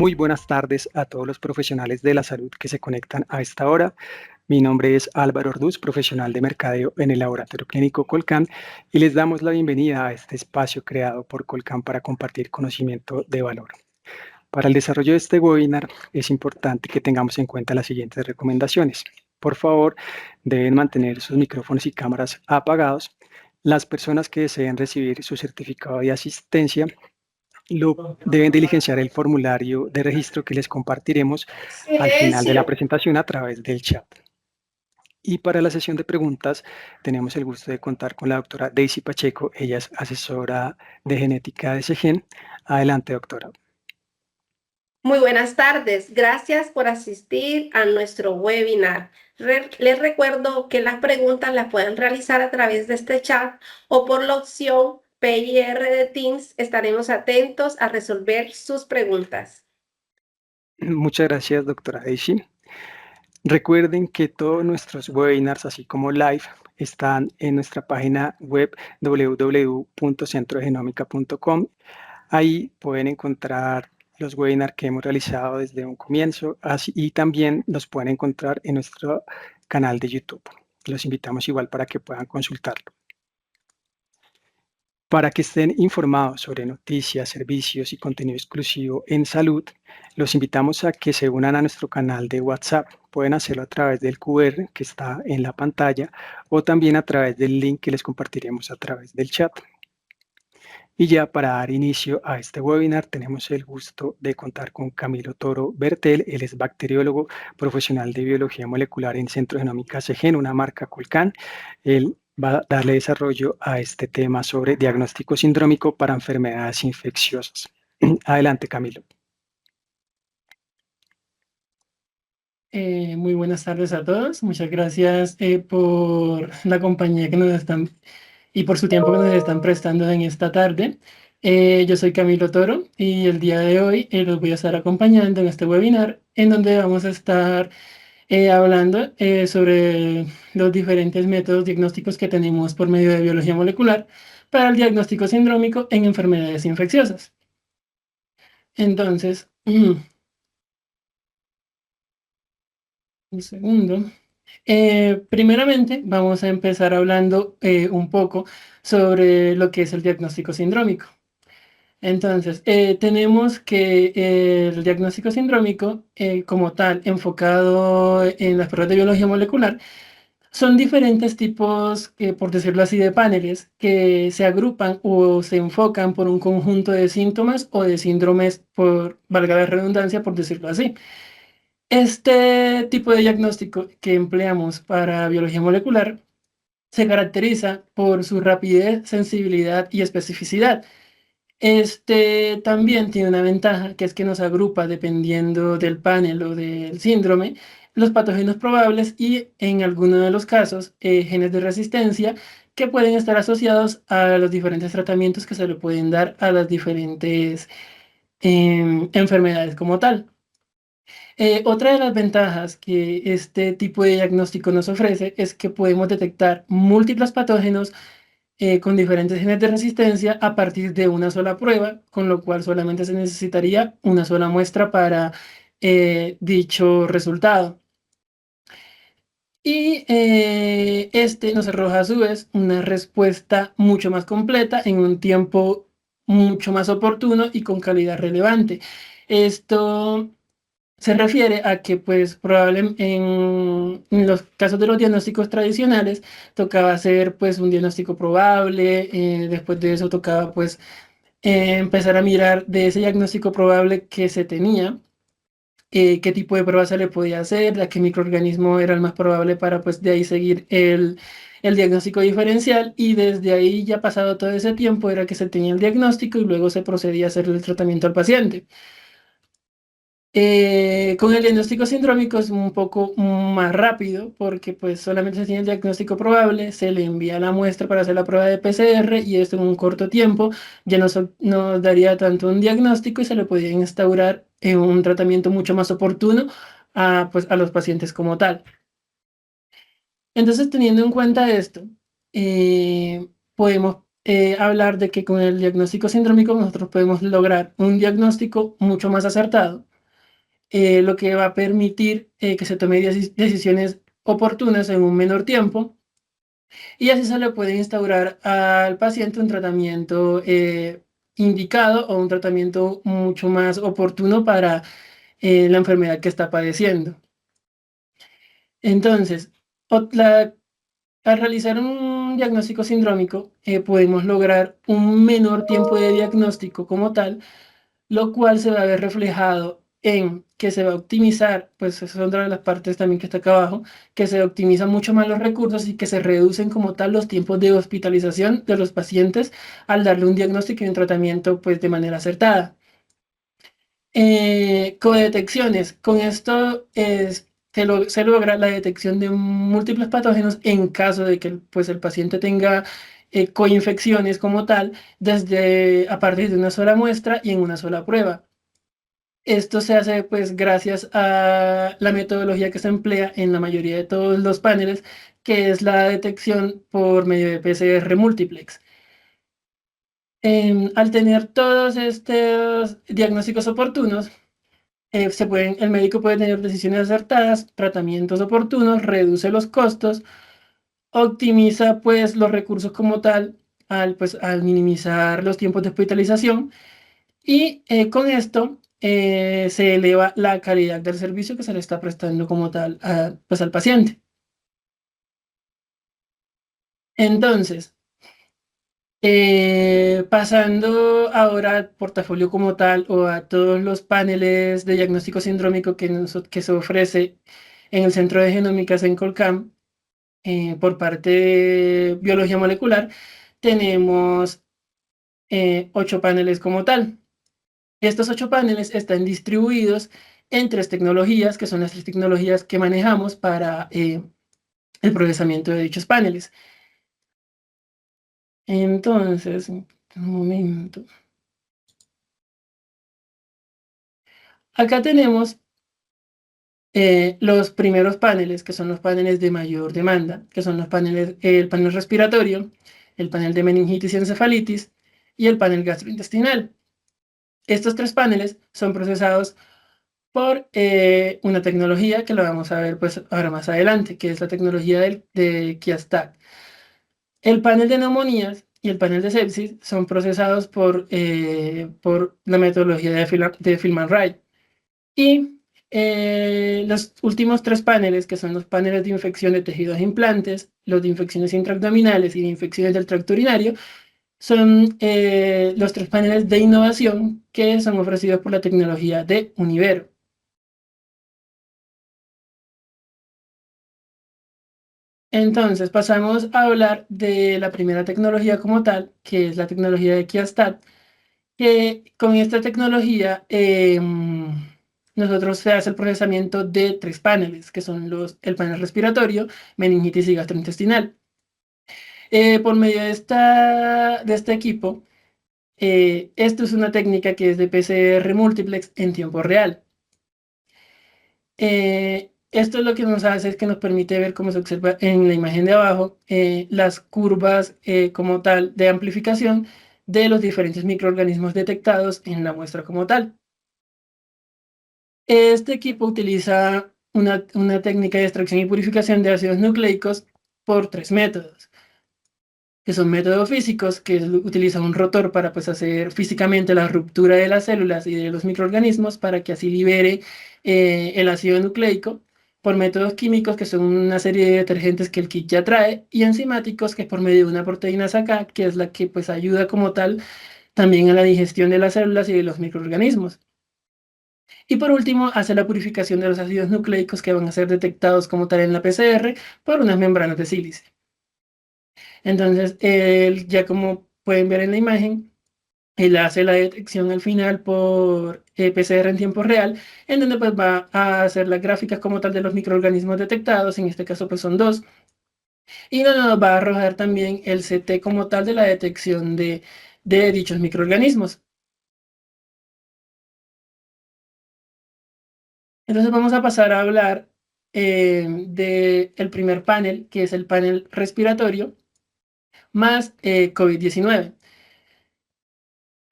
Muy buenas tardes a todos los profesionales de la salud que se conectan a esta hora. Mi nombre es Álvaro Orduz, profesional de mercadeo en el Laboratorio Clínico Colcan, y les damos la bienvenida a este espacio creado por Colcan para compartir conocimiento de valor. Para el desarrollo de este webinar es importante que tengamos en cuenta las siguientes recomendaciones. Por favor, deben mantener sus micrófonos y cámaras apagados. Las personas que deseen recibir su certificado de asistencia deben diligenciar el formulario de registro que les compartiremos al final de la Silencio. presentación a través del chat. Y para la sesión de preguntas tenemos el gusto de contar con la doctora Daisy Pacheco. Ella es asesora de genética de SEGEN. Adelante, doctora. Muy buenas tardes. Gracias por asistir a nuestro webinar. Les recuerdo que las preguntas las pueden realizar a través de este chat o por la opción PIR de Teams. Estaremos atentos a resolver sus preguntas. Muchas gracias, doctora Daisy. Recuerden que todos nuestros webinars, así como live, están en nuestra página web www.centrogenomica.com. Ahí pueden encontrar los webinars que hemos realizado desde un comienzo y también los pueden encontrar en nuestro canal de YouTube. Los invitamos igual para que puedan consultarlo. Para que estén informados sobre noticias, servicios y contenido exclusivo en salud, los invitamos a que se unan a nuestro canal de WhatsApp. Pueden hacerlo a través del QR que está en la pantalla o también a través del link que les compartiremos a través del chat. Y ya para dar inicio a este webinar tenemos el gusto de contar con Camilo Toro Bertel. Él es bacteriólogo profesional de biología molecular en Centro Genómica SEGEN, una marca Colcan. Él va a darle desarrollo a este tema sobre diagnóstico sindrómico para enfermedades infecciosas. Adelante, Camilo. Muy buenas tardes a todos. Muchas gracias por la compañía que nos están y por su tiempo que nos están prestando en esta tarde. Yo soy Camilo Toro y el día de hoy los voy a estar acompañando en este webinar en donde vamos a estar hablando sobre los diferentes métodos diagnósticos que tenemos por medio de biología molecular para el diagnóstico sindrómico en enfermedades infecciosas. Entonces, un segundo. Primeramente, vamos a empezar hablando un poco sobre lo que es el diagnóstico sindrómico. Entonces, tenemos que el diagnóstico sindrómico, como tal, enfocado en las pruebas de biología molecular, son diferentes tipos, por decirlo así, de paneles que se agrupan o se enfocan por un conjunto de síntomas o de síndromes, por valga la redundancia, por decirlo así. Este tipo de diagnóstico que empleamos para biología molecular se caracteriza por su rapidez, sensibilidad y especificidad. Este también tiene una ventaja, que es que nos agrupa, dependiendo del panel o del síndrome, los patógenos probables y, en algunos de los casos, genes de resistencia que pueden estar asociados a los diferentes tratamientos que se le pueden dar a las diferentes enfermedades como tal. Otra de las ventajas que este tipo de diagnóstico nos ofrece es que podemos detectar múltiples patógenos con diferentes genes de resistencia a partir de una sola prueba, con lo cual solamente se necesitaría una sola muestra para dicho resultado. Y este nos arroja a su vez una respuesta mucho más completa en un tiempo mucho más oportuno y con calidad relevante. Esto se refiere a que, pues, probablemente en los casos de los diagnósticos tradicionales, tocaba hacer, pues, un diagnóstico probable, después de eso tocaba, pues, empezar a mirar de ese diagnóstico probable que se tenía, qué tipo de prueba se le podía hacer, a qué microorganismo era el más probable para, pues, de ahí seguir el diagnóstico diferencial, y desde ahí, ya pasado todo ese tiempo, era que se tenía el diagnóstico y luego se procedía a hacer el tratamiento al paciente. Con el diagnóstico sindrómico es un poco más rápido porque, pues, solamente se tiene el diagnóstico probable, se le envía la muestra para hacer la prueba de PCR y esto en un corto tiempo ya nos daría tanto un diagnóstico y se le podría instaurar un tratamiento mucho más oportuno a, pues, a los pacientes como tal. Entonces, teniendo en cuenta esto, podemos hablar de que con el diagnóstico sindrómico nosotros podemos lograr un diagnóstico mucho más acertado, lo que va a permitir que se tome decisiones oportunas en un menor tiempo, y así se le puede instaurar al paciente un tratamiento indicado o un tratamiento mucho más oportuno para la enfermedad que está padeciendo. Entonces, al realizar un diagnóstico sindrómico, podemos lograr un menor tiempo de diagnóstico como tal, lo cual se va a ver reflejado en que se va a optimizar, pues esa es otra de las partes también que está acá abajo, que se optimizan mucho más los recursos y que se reducen como tal los tiempos de hospitalización de los pacientes al darle un diagnóstico y un tratamiento pues de manera acertada. Codetecciones. Con esto se logra la detección de múltiples patógenos en caso de que pues, el paciente tenga coinfecciones como tal, desde a partir de una sola muestra y en una sola prueba. Esto se hace pues gracias a la metodología que se emplea en la mayoría de todos los paneles, que es la detección por medio de PCR múltiplex. Al tener todos estos diagnósticos oportunos, el médico puede tener decisiones acertadas, tratamientos oportunos, reduce los costos, optimiza pues los recursos como tal al minimizar los tiempos de hospitalización, y con esto se eleva la calidad del servicio que se le está prestando como tal pues al paciente. Entonces, pasando ahora al portafolio como tal o a todos los paneles de diagnóstico sindrómico que se ofrece en el Centro de Genómicas en Colcam, por parte de biología molecular, tenemos 8 paneles como tal. Estos 8 paneles están distribuidos en 3 tecnologías, que son las 3 tecnologías que manejamos para el procesamiento de dichos paneles. Entonces, un momento. Acá tenemos los primeros paneles, que son los paneles de mayor demanda, que son los paneles, el panel respiratorio, el panel de meningitis y encefalitis y el panel gastrointestinal. Estos 3 paneles son procesados por una tecnología que lo vamos a ver pues ahora más adelante, que es la tecnología de Kiastat. El panel de neumonías y el panel de sepsis son procesados por la metodología de Film-and-Write. Y los últimos 3 paneles, que son los paneles de infección de tejidos e implantes, los de infecciones intraabdominales y de infecciones del tracto urinario, son los 3 paneles de innovación que son ofrecidos por la tecnología de Univero. Entonces pasamos a hablar de la primera tecnología como tal, que es la tecnología de Kiastat, que con esta tecnología nosotros se hace el procesamiento de 3 paneles, que son el panel respiratorio, meningitis y gastrointestinal. Por medio de este equipo, esto es una técnica que es de PCR múltiplex en tiempo real. Esto es lo que nos hace, es que nos permite ver, cómo se observa en la imagen de abajo, las curvas como tal de amplificación de los diferentes microorganismos detectados en la muestra como tal. Este equipo utiliza una técnica de extracción y purificación de ácidos nucleicos por 3 métodos, que son métodos físicos, que utiliza un rotor para pues, hacer físicamente la ruptura de las células y de los microorganismos para que así libere el ácido nucleico; por métodos químicos, que son una serie de detergentes que el kit ya trae; y enzimáticos, que es por medio de una proteína SACA, que es la que pues, ayuda como tal también a la digestión de las células y de los microorganismos. Y por último, hace la purificación de los ácidos nucleicos que van a ser detectados como tal en la PCR por unas membranas de sílice. Entonces, él, ya como pueden ver en la imagen, él hace la detección al final por PCR en tiempo real, en donde pues va a hacer las gráficas como tal de los microorganismos detectados; en este caso pues son 2, y nos va a arrojar también el CT como tal de la detección de dichos microorganismos. Entonces vamos a pasar a hablar del primer panel, que es el panel respiratorio más COVID-19.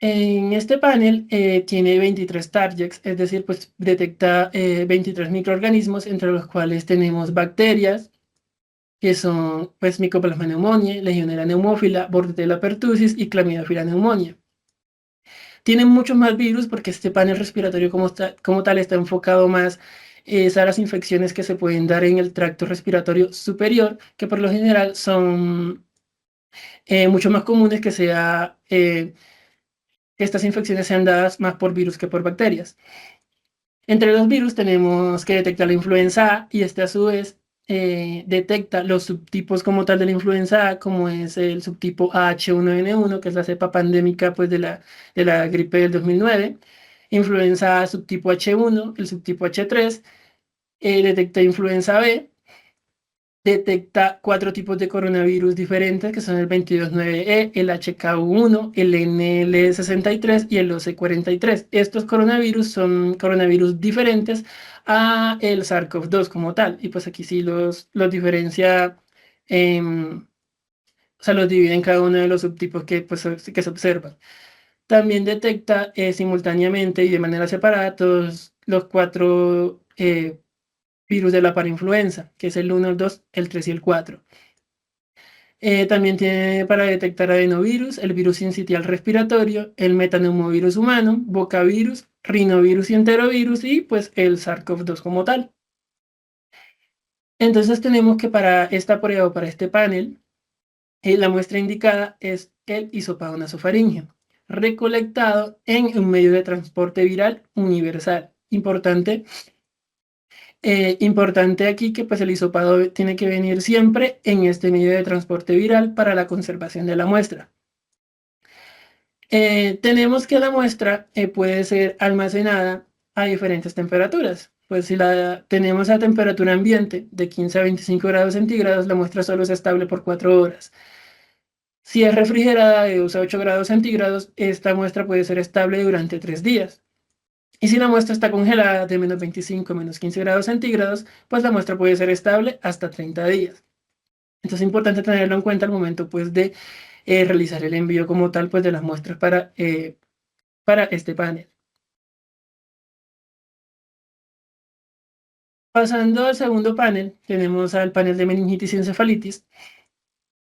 En este panel tiene 23 targets, es decir, pues detecta 23 microorganismos, entre los cuales tenemos bacterias, que son pues Mycoplasma pneumoniae, Legionella pneumófila, Bordetella pertussis y Chlamydophila pneumoniae. Tienen muchos más virus porque este panel respiratorio como tal está enfocado más a las infecciones que se pueden dar en el tracto respiratorio superior, que por lo general son mucho más comunes que estas infecciones sean dadas más por virus que por bacterias. Entre los virus tenemos que detectar la influenza A y este a su vez detecta los subtipos como tal de la influenza A, como es el subtipo H1N1, que es la cepa pandémica pues, de la gripe del 2009, influenza A subtipo H1, el subtipo H3, detecta influenza B, detecta 4 tipos de coronavirus diferentes, que son el 229E, el HKU1, el NL63 y el OC43. Estos coronavirus son coronavirus diferentes a el SARS-CoV-2 como tal. Y pues aquí sí los diferencia, o sea, los divide en cada uno de los subtipos que se observan. También detecta simultáneamente y de manera separada todos los 4 virus de la parainfluenza, que es el 1, el 2, el 3 y el 4. También tiene para detectar adenovirus, el virus sincitial respiratorio, el metaneumovirus humano, bocavirus, rinovirus y enterovirus y pues el SARS-CoV-2 como tal. Entonces tenemos que para esta prueba o para este panel, la muestra indicada es el hisopado nasofaríngeo, recolectado en un medio de transporte viral universal. Importante aquí que pues el hisopado tiene que venir siempre en este medio de transporte viral para la conservación de la muestra. Tenemos que la muestra puede ser almacenada a diferentes temperaturas. Pues si la tenemos a temperatura ambiente de 15 a 25 grados centígrados, la muestra solo es estable por 4 horas. Si es refrigerada de 2 a 8 grados centígrados, esta muestra puede ser estable durante 3 días. Y si la muestra está congelada de menos 25 a menos 15 grados centígrados, pues la muestra puede ser estable hasta 30 días. Entonces es importante tenerlo en cuenta al momento pues, de realizar el envío como tal pues, de las muestras para este panel. Pasando al segundo panel, tenemos al panel de meningitis y encefalitis.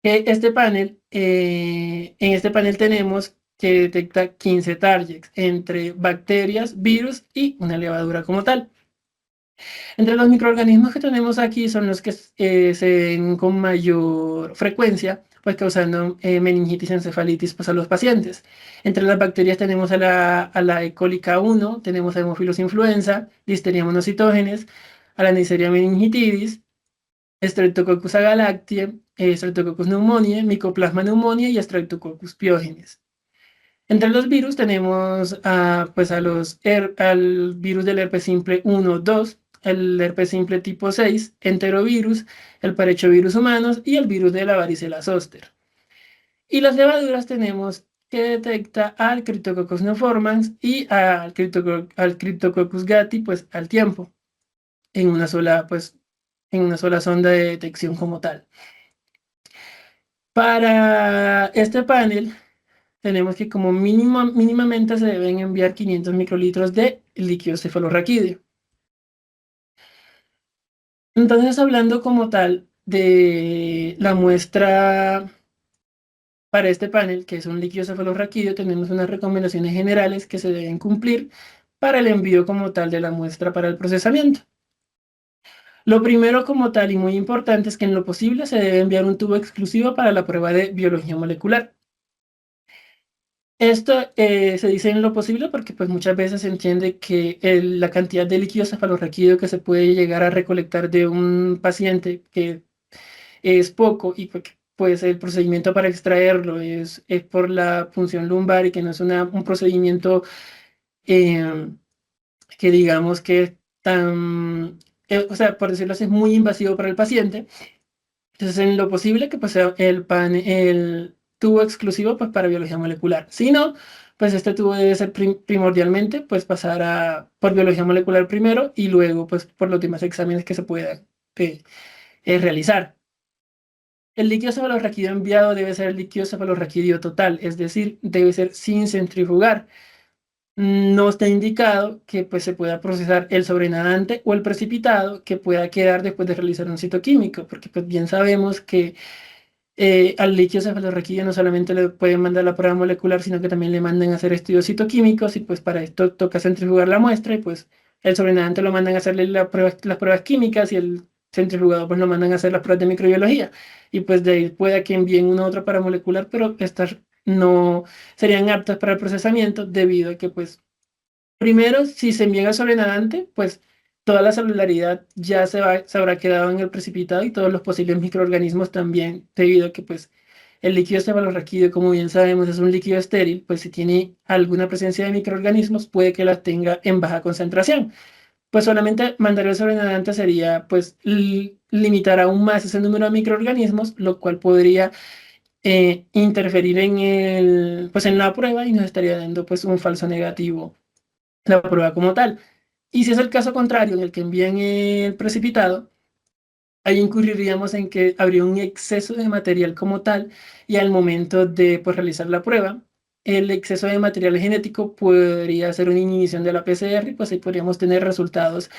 En este panel tenemos que detecta 15 targets entre bacterias, virus y una levadura como tal. Entre los microorganismos que tenemos aquí son los que se ven con mayor frecuencia, pues causando meningitis y encefalitis pues, a los pacientes. Entre las bacterias tenemos a la E. coli K1, tenemos a Haemophilus influenza, Listeria monocytogenes, a la Neisseria meningitidis, Streptococcus agalactiae, Streptococcus pneumoniae, Mycoplasma pneumoniae y Streptococcus pyogenes. Entre los virus tenemos al virus del herpes simple 1, 2, el herpes simple tipo 6, enterovirus, el parechovirus humanos y el virus de la varicela zoster. Y las levaduras tenemos que detecta al Cryptococcus neoformans y al Cryptococcus gatti pues al tiempo, en una sola sonda de detección como tal. Para este panel tenemos que como mínimamente se deben enviar 500 microlitros de líquido cefalorraquídeo. Entonces, hablando como tal de la muestra para este panel, que es un líquido cefalorraquídeo, tenemos unas recomendaciones generales que se deben cumplir para el envío como tal de la muestra para el procesamiento. Lo primero como tal y muy importante es que en lo posible se debe enviar un tubo exclusivo para la prueba de biología molecular. Esto se dice en lo posible porque pues muchas veces se entiende que la cantidad de líquido cefalorraquídeo que se puede llegar a recolectar de un paciente que es poco y pues el procedimiento para extraerlo es por la punción lumbar y que no es un procedimiento eh, que digamos que es tan, o sea, por decirlo así, es muy invasivo para el paciente. Entonces, en lo posible que pues, sea el tubo exclusivo pues, para biología molecular. Si no, pues este tubo debe ser primordialmente pues pasar por biología molecular primero y luego pues por los demás exámenes que se puedan realizar. El líquido cefalorraquídeo enviado debe ser el líquido cefalorraquídeo total, es decir, debe ser sin centrifugar. No está indicado que pues, se pueda procesar el sobrenadante o el precipitado que pueda quedar después de realizar un citoquímico, porque pues bien sabemos que al líquido cefalorraquídeo no solamente le pueden mandar la prueba molecular, sino que también le mandan a hacer estudios citoquímicos y pues para esto toca centrifugar la muestra y pues el sobrenadante lo mandan a hacerle las pruebas químicas y el centrifugado pues lo mandan a hacer las pruebas de microbiología y pues de ahí pueda que envíen una otra para molecular, pero estas no serían aptas para el procesamiento debido a que pues primero, si se envía al sobrenadante, pues toda la celularidad ya se habrá quedado en el precipitado y todos los posibles microorganismos también, debido a que pues el líquido cefalorraquídeo, como bien sabemos, es un líquido estéril, pues si tiene alguna presencia de microorganismos, puede que las tenga en baja concentración. Pues solamente mandar el sobrenadante sería pues limitar aún más ese número de microorganismos, lo cual podría interferir pues en la prueba y nos estaría dando pues un falso negativo la prueba como tal. Y si es el caso contrario, en el que envíen el precipitado, ahí incurriríamos en que habría un exceso de material como tal y al momento de pues, realizar la prueba, el exceso de material genético podría ser una inhibición de la PCR y pues ahí podríamos tener resultados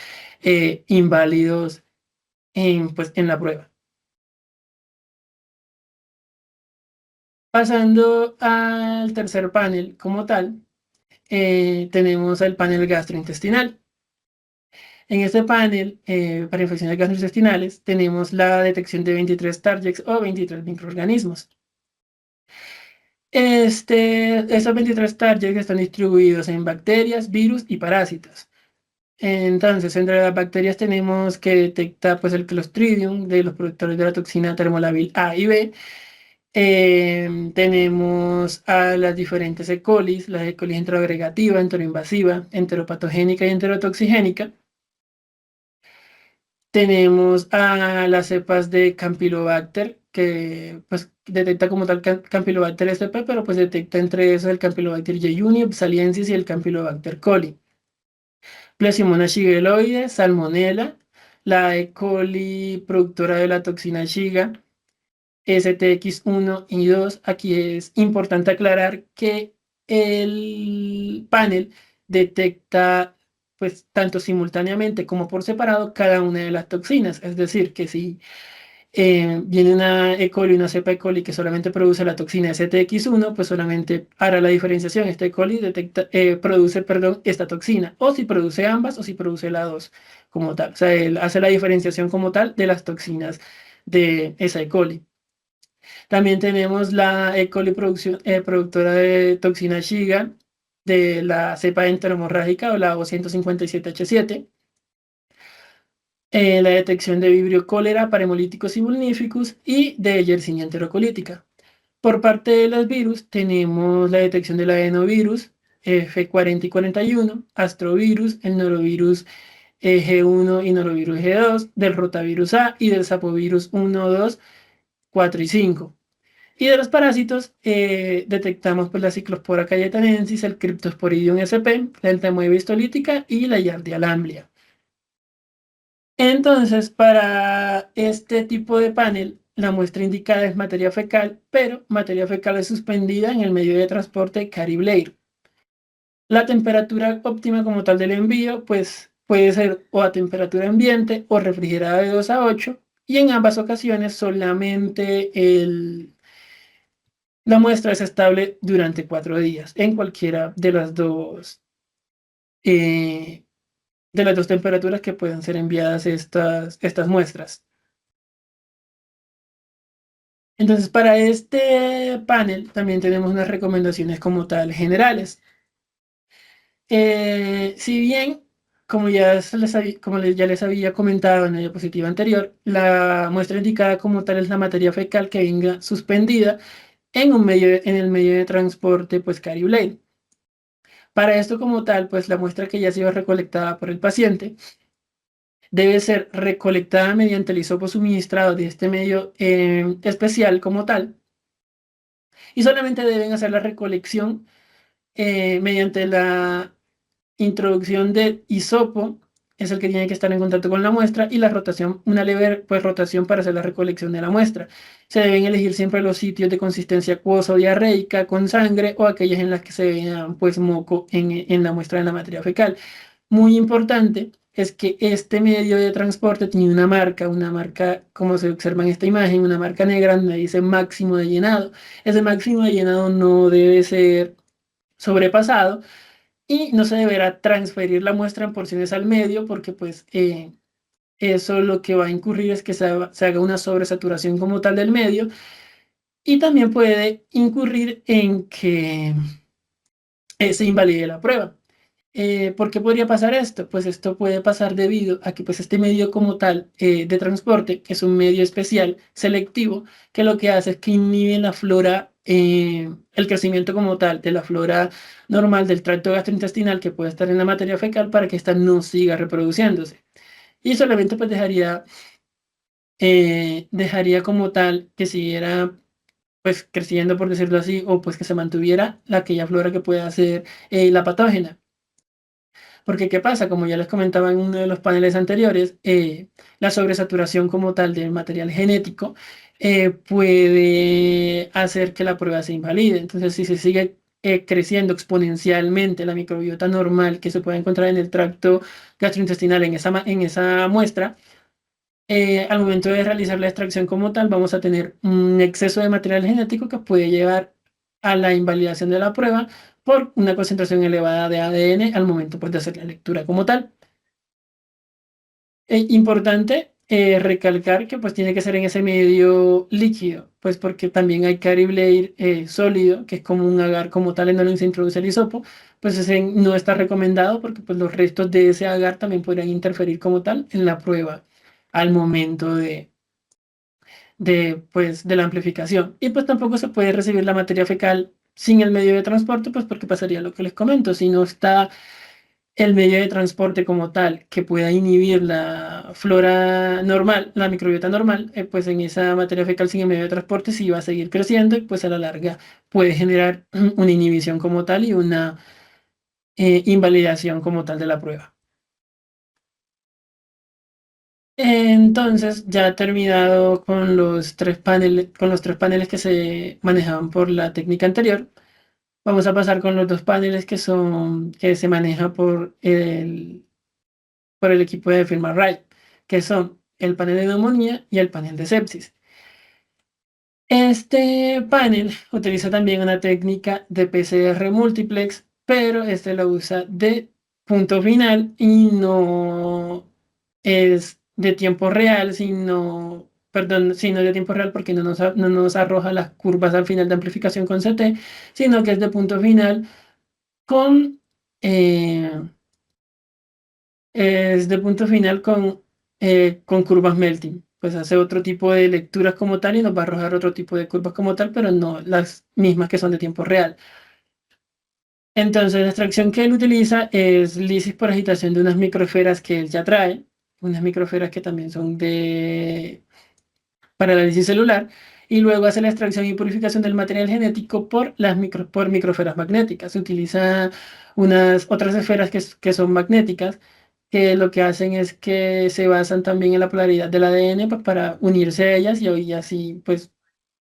inválidos pues, en la prueba. Pasando al tercer panel como tal, tenemos el panel gastrointestinal. En este panel, para infecciones gastrointestinales, tenemos la detección de 23 targets o 23 microorganismos. Estos 23 targets están distribuidos en bacterias, virus y parásitos. Entonces, entre las bacterias tenemos que detectar pues, el Clostridium de los productores de la toxina termolábil A y B. Tenemos a las diferentes E. coli, la E. coli enteroagregativa, enteroinvasiva, enteropatogénica y enterotoxigénica. Tenemos a las cepas de Campylobacter, que pues detecta como tal Campylobacter sp, pero pues detecta entre esos el Campylobacter jejuni, Psaliensis y el Campylobacter coli. Plasmodium shigelloide, Salmonella, la E. coli productora de la toxina Shiga, STX1 y 2. Aquí es importante aclarar que el panel detecta pues tanto simultáneamente como por separado cada una de las toxinas. Es decir, que si viene una E. coli, una cepa E. coli que solamente produce la toxina STX1, pues solamente hará la diferenciación. Este E. coli produce, perdón, esta toxina. O si produce ambas o si produce la 2 como tal. O sea, él hace la diferenciación como tal de las toxinas de esa E. coli. También tenemos la E. coli productora de toxina Shiga de la cepa enteromorrágica o la O157H7. La detección de Vibrio cólera para hemolíticos y vulníficos y de Yersinia enterocolítica. Por parte de los virus tenemos la detección del adenovirus F40 y 41, astrovirus, el norovirus G1 y norovirus G2, del rotavirus A y del sapovirus 1, 2, 4 y 5. Y de los parásitos detectamos pues, la Cyclospora cayetanensis, el Cryptosporidium sp, la Entamoeba histolítica y la Yardia lamblia. Entonces, para este tipo de panel, la muestra indicada es materia fecal, pero materia fecal es suspendida en el medio de transporte Cariblair. La temperatura óptima como tal del envío, pues puede ser o a temperatura ambiente o refrigerada de 2 a 8, y en ambas ocasiones solamente la muestra es estable durante 4 días en cualquiera eh, de las dos temperaturas que pueden ser enviadas estas muestras. Entonces, para este panel también tenemos unas recomendaciones como tal generales. Si bien, ya les había comentado en la diapositiva anterior, la muestra indicada como tal es la materia fecal que venga suspendida en el medio de transporte, pues Cariblair. Para esto como tal, pues la muestra que ya ha sido recolectada por el paciente debe ser recolectada mediante el hisopo suministrado de este medio especial como tal y solamente deben hacer la recolección mediante la introducción de hisopo es el que tiene que estar en contacto con la muestra, y la rotación, una leve pues, rotación para hacer la recolección de la muestra. Se deben elegir siempre los sitios de consistencia acuosa o diarreica con sangre, o aquellas en las que se vea pues moco en la muestra de la materia fecal. Muy importante es que este medio de transporte tiene una marca como se observa en esta imagen, una marca negra donde dice máximo de llenado. Ese máximo de llenado no debe ser sobrepasado y no se deberá transferir la muestra en porciones al medio, porque pues eso lo que va a incurrir es que se haga una sobresaturación como tal del medio, y también puede incurrir en que se invalide la prueba. ¿Por qué podría pasar esto? Pues esto puede pasar debido a que pues este medio como tal de transporte, que es un medio especial, selectivo, que lo que hace es que inhibe la flora, el crecimiento como tal de la flora normal del tracto gastrointestinal que puede estar en la materia fecal, para que ésta no siga reproduciéndose. Y solamente pues dejaría como tal que siguiera pues creciendo, por decirlo así, o pues que se mantuviera aquella flora que pueda ser la patógena. Porque, ¿qué pasa? Como ya les comentaba en uno de los paneles anteriores, la sobresaturación como tal del material genético puede hacer que la prueba se invalide. Entonces, si se sigue creciendo exponencialmente la microbiota normal que se puede encontrar en el tracto gastrointestinal en esa muestra, al momento de realizar la extracción como tal, vamos a tener un exceso de material genético que puede llevar a la invalidación de la prueba por una concentración elevada de ADN al momento pues, de hacer la lectura como tal. Importante recalcar que pues tiene que ser en ese medio líquido, pues porque también hay Caribleir sólido, que es como un agar como tal, en donde se introduce el hisopo, pues ese no está recomendado, porque pues los restos de ese agar también podrían interferir como tal en la prueba al momento de la amplificación. Y pues tampoco se puede recibir la materia fecal sin el medio de transporte, pues porque pasaría lo que les comento. Si no está el medio de transporte como tal que pueda inhibir la flora normal, la microbiota normal, pues en esa materia fecal sin el medio de transporte sí va a seguir creciendo, y pues a la larga puede generar una inhibición como tal y una invalidación como tal de la prueba. Entonces, ya terminado con los tres paneles que se manejaban por la técnica anterior, vamos a pasar con los dos paneles que se maneja por el equipo de firma Wright, que son el panel de neumonía y el panel de sepsis. Este panel utiliza también una técnica de PCR multiplex, pero este lo usa de punto final y no es de tiempo real, sino de tiempo real, porque no nos arroja las curvas al final de amplificación con CT, sino que es de punto final con, eh, es de punto final con curvas melting. Pues hace otro tipo de lecturas como tal y nos va a arrojar otro tipo de curvas como tal, pero no las mismas que son de tiempo real. Entonces, la extracción que él utiliza es lisis por agitación de unas microesferas que él ya trae, unas microesferas que también son para la lisis celular, y luego hace la extracción y purificación del material genético por microesferas magnéticas. Se utiliza unas otras esferas que son magnéticas, que lo que hacen es que se basan también en la polaridad del ADN, pues, para unirse a ellas y así pues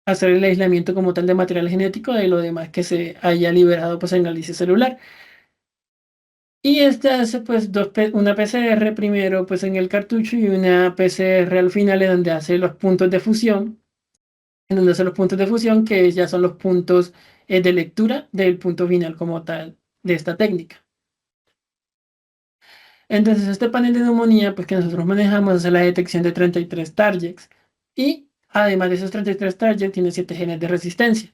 hacer el aislamiento como tal de material genético de lo demás que se haya liberado pues en la lisis celular. Y este hace pues una PCR primero pues en el cartucho y una PCR al final, en donde hace los puntos de fusión, que ya son los puntos de lectura del punto final como tal de esta técnica. Entonces, este panel de neumonía pues que nosotros manejamos hace la detección de 33 targets, y además de esos 33 targets tiene 7 genes de resistencia.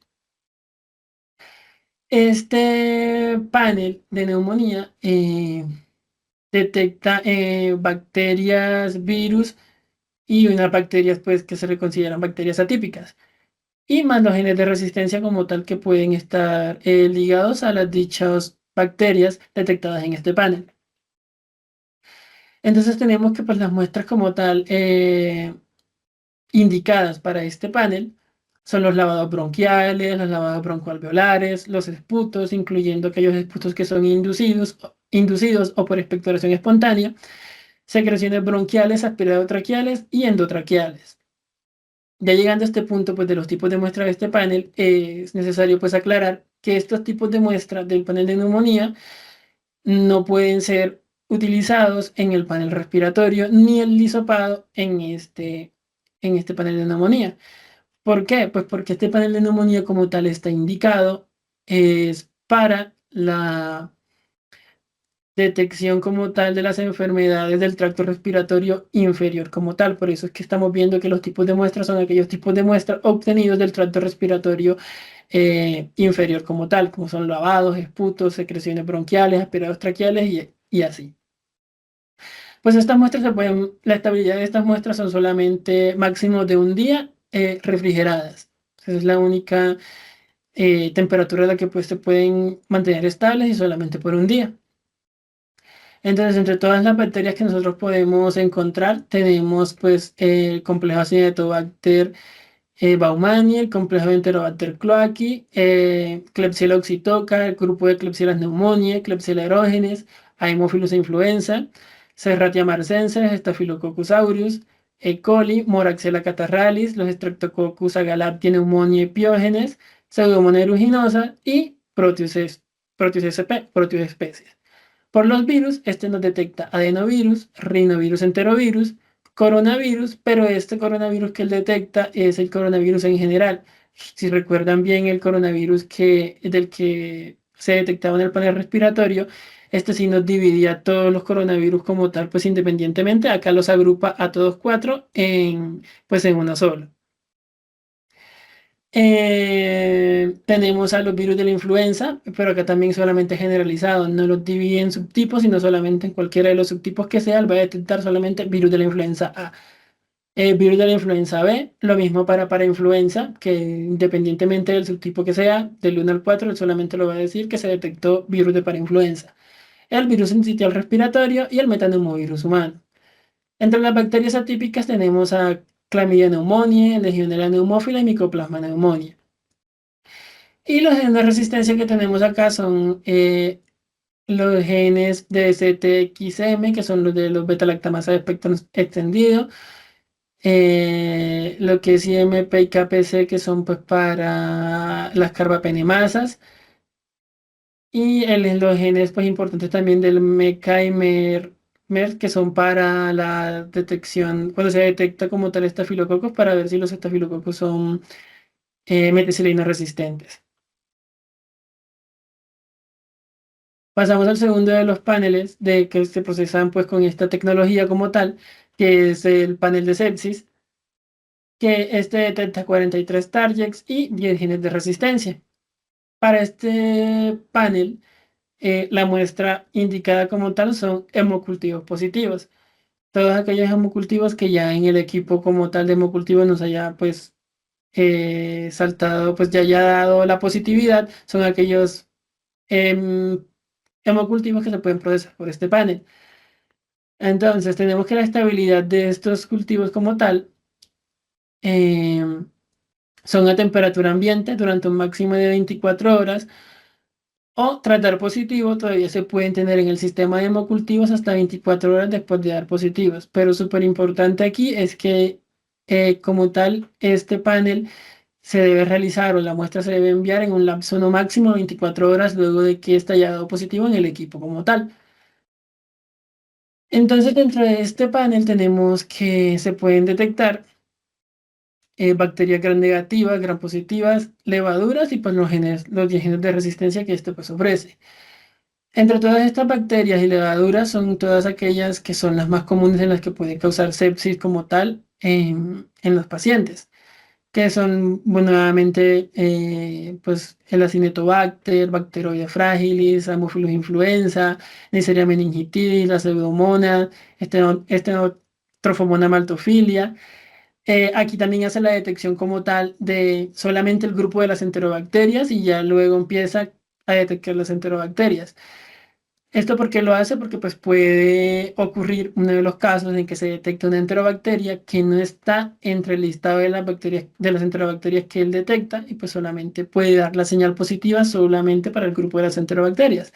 Este panel de neumonía detecta bacterias, virus y unas bacterias pues que se le consideran bacterias atípicas, y más los genes de resistencia como tal que pueden estar ligados a las dichas bacterias detectadas en este panel. Entonces tenemos que pues las muestras como tal indicadas para este panel son los lavados bronquiales, los lavados broncoalveolares, los esputos, incluyendo aquellos esputos que son inducidos o por expectoración espontánea, secreciones bronquiales, aspiradotraqueales y endotraqueales. Ya llegando a este punto pues, de los tipos de muestra de este panel, es necesario pues, aclarar que estos tipos de muestras del panel de neumonía no pueden ser utilizados en el panel respiratorio ni el hisopado en este panel de neumonía. ¿Por qué? Pues porque este panel de neumonía como tal está indicado es para la detección como tal de las enfermedades del tracto respiratorio inferior como tal. Por eso es que estamos viendo que los tipos de muestras son aquellos tipos de muestras obtenidos del tracto respiratorio inferior como tal, como son lavados, esputos, secreciones bronquiales, aspirados traqueales y así. Pues estas muestras la estabilidad de estas muestras son solamente máximo de un día refrigeradas. Esa es la única temperatura a la que pues, se pueden mantener estables y solamente por un día. Entonces, entre todas las bacterias que nosotros podemos encontrar, tenemos pues el complejo Acinetobacter baumannii, el complejo Enterobacter cloaci, Klebsiella oxytoca, el grupo de Klebsiella pneumoniae, Klebsiella aerogenes, Haemophilus influenza, Serratia marcescens, Staphylococcus aureus, E. coli, Moraxella catarrhalis, los Streptococcus agalactiae pneumoniae piógenes, Pseudomonas aeruginosa y Proteus sp, Proteus especies. Por los virus, este nos detecta adenovirus, rinovirus enterovirus, coronavirus, pero este coronavirus que él detecta es el coronavirus en general. Si recuerdan bien el coronavirus del que se detectaba en el panel respiratorio, este sí nos dividía todos los coronavirus como tal, pues independientemente, acá los agrupa a todos cuatro pues en uno solo. Tenemos a los virus de la influenza, pero acá también solamente generalizado, no los divide en subtipos, sino solamente en cualquiera de los subtipos que sea, él va a detectar solamente virus de la influenza A. Virus de la influenza B, lo mismo para influenza, que independientemente del subtipo que sea, del 1 al 4, él solamente lo va a decir que se detectó virus de parainfluenza. El virus sincitial respiratorio y el metaneumovirus humano. Entre las bacterias atípicas tenemos a Chlamydia pneumoniae, Legionella pneumófila y Mycoplasma pneumoniae. Y los genes de resistencia que tenemos acá son los genes de CTXM, que son los de los beta-lactamasa de espectro extendido, lo que es IMP y KPC, que son pues para las carbapenemasas, y los genes pues importantes también del MECA y MER, que son para la detección, cuando se detecta como tal estafilococos, para ver si los estafilococos son meticilina resistentes. Pasamos al segundo de los paneles de que se procesan pues con esta tecnología como tal, que es el panel de sepsis, que este detecta 43 targets y 10 genes de resistencia. Para este panel, la muestra indicada como tal son hemocultivos positivos. Todos aquellos hemocultivos que ya en el equipo como tal de hemocultivos nos haya pues saltado, pues ya haya dado la positividad, son aquellos hemocultivos que se pueden procesar por este panel. Entonces, tenemos que la estabilidad de estos cultivos como tal son a temperatura ambiente durante un máximo de 24 horas o tratar positivo todavía se pueden tener en el sistema de hemocultivos hasta 24 horas después de dar positivos. Pero súper importante aquí es que como tal este panel se debe realizar o la muestra se debe enviar en un lapso no máximo de 24 horas luego de que esté haya dado positivo en el equipo como tal. Entonces, dentro de este panel tenemos que se pueden detectar bacterias gram negativas, gram positivas, levaduras y pues los 10 genes de resistencia que este pues ofrece. Entre todas estas bacterias y levaduras son todas aquellas que son las más comunes en las que puede causar sepsis como tal en los pacientes, que son bueno, nuevamente pues el Acinetobacter, Bacteroides fragilis, Haemophilus influenza, Neisseria meningitis, la Pseudomonas, Trophomona maltophilia. Aquí también hace la detección como tal de solamente el grupo de las enterobacterias y ya luego empieza a detectar las enterobacterias. ¿Esto por qué lo hace? Porque pues puede ocurrir uno de los casos en que se detecta una enterobacteria que no está entre el listado de las bacterias, de las enterobacterias que él detecta y pues solamente puede dar la señal positiva solamente para el grupo de las enterobacterias.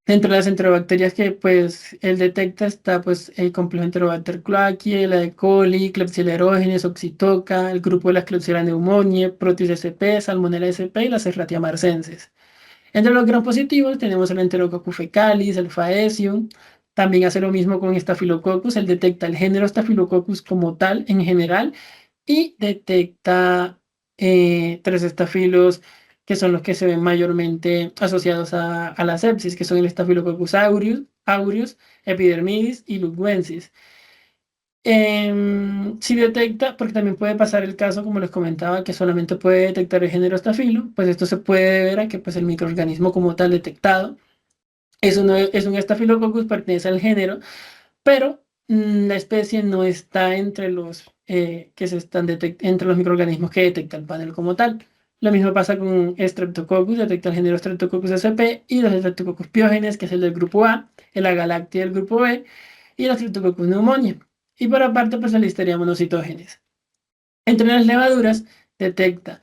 Entre las enterobacterias que pues él detecta está pues el complejo Enterobacter cloacae, la E. coli, Klebsiella aerogenes, Oxytoca, el grupo de las Klebsiella pneumoniae, Proteus sp, Salmonella sp y la Serratia marcensis. Entre los gram positivos tenemos el Enterococcus fecalis, el Faecium. También hace lo mismo con Staphylococcus. Él detecta el género Staphylococcus como tal en general y detecta 3 estafilos que son los que se ven mayormente asociados a la sepsis, que son el Staphylococcus aureus, epidermidis y luguensis. Si detecta, porque también puede pasar el caso, como les comentaba, que solamente puede detectar el género estafilo, pues esto se puede deber a que pues, el microorganismo como tal detectado es un Staphylococcus, pertenece al género, pero la especie no está entre los que se están entre los microorganismos que detecta el panel como tal. Lo mismo pasa con Streptococcus, detecta el género Streptococcus sp y los Streptococcus piógenes, que es el del grupo A, el Agalactia del grupo B y el Streptococcus pneumoniae. Y por aparte, pues la Listeria monocitógenes. Entre las levaduras detecta,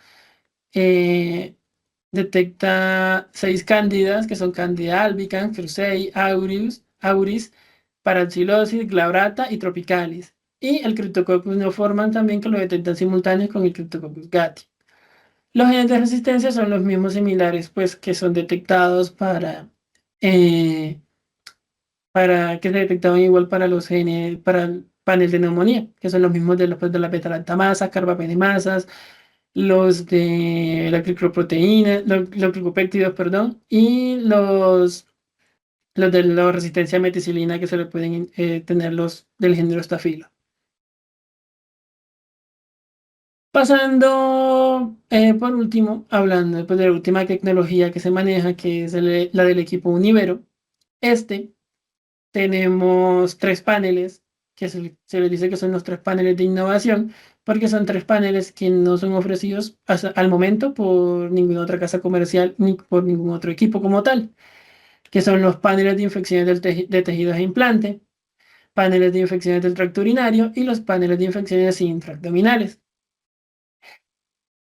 eh, detecta 6 cándidas, que son Candida albicans, Crusei, auris, Paraxylosis, glabrata y tropicalis. Y el Cryptococcus neoformans también, que lo detectan simultáneos con el Cryptococcus gatti. Los genes de resistencia son los mismos similares, pues que son detectados eh, para que se detectaban igual para los genes, para el panel de neumonía, que son los mismos de la beta-lactamasa, carbapenemasas, los de la glicoproteína, los glicopéptidos, perdón, y los de la resistencia a meticilina que se le pueden tener los del género estafilo. Pasando, por último, hablando pues, de la última tecnología que se maneja, que es la del equipo Univero. Tenemos 3 paneles, que se les dice que son los 3 paneles de innovación, porque son 3 paneles que no son ofrecidos al momento por ninguna otra casa comercial ni por ningún otro equipo como tal, que son los paneles de infecciones de tejidos e implante, paneles de infecciones del tracto urinario y los paneles de infecciones intraabdominales.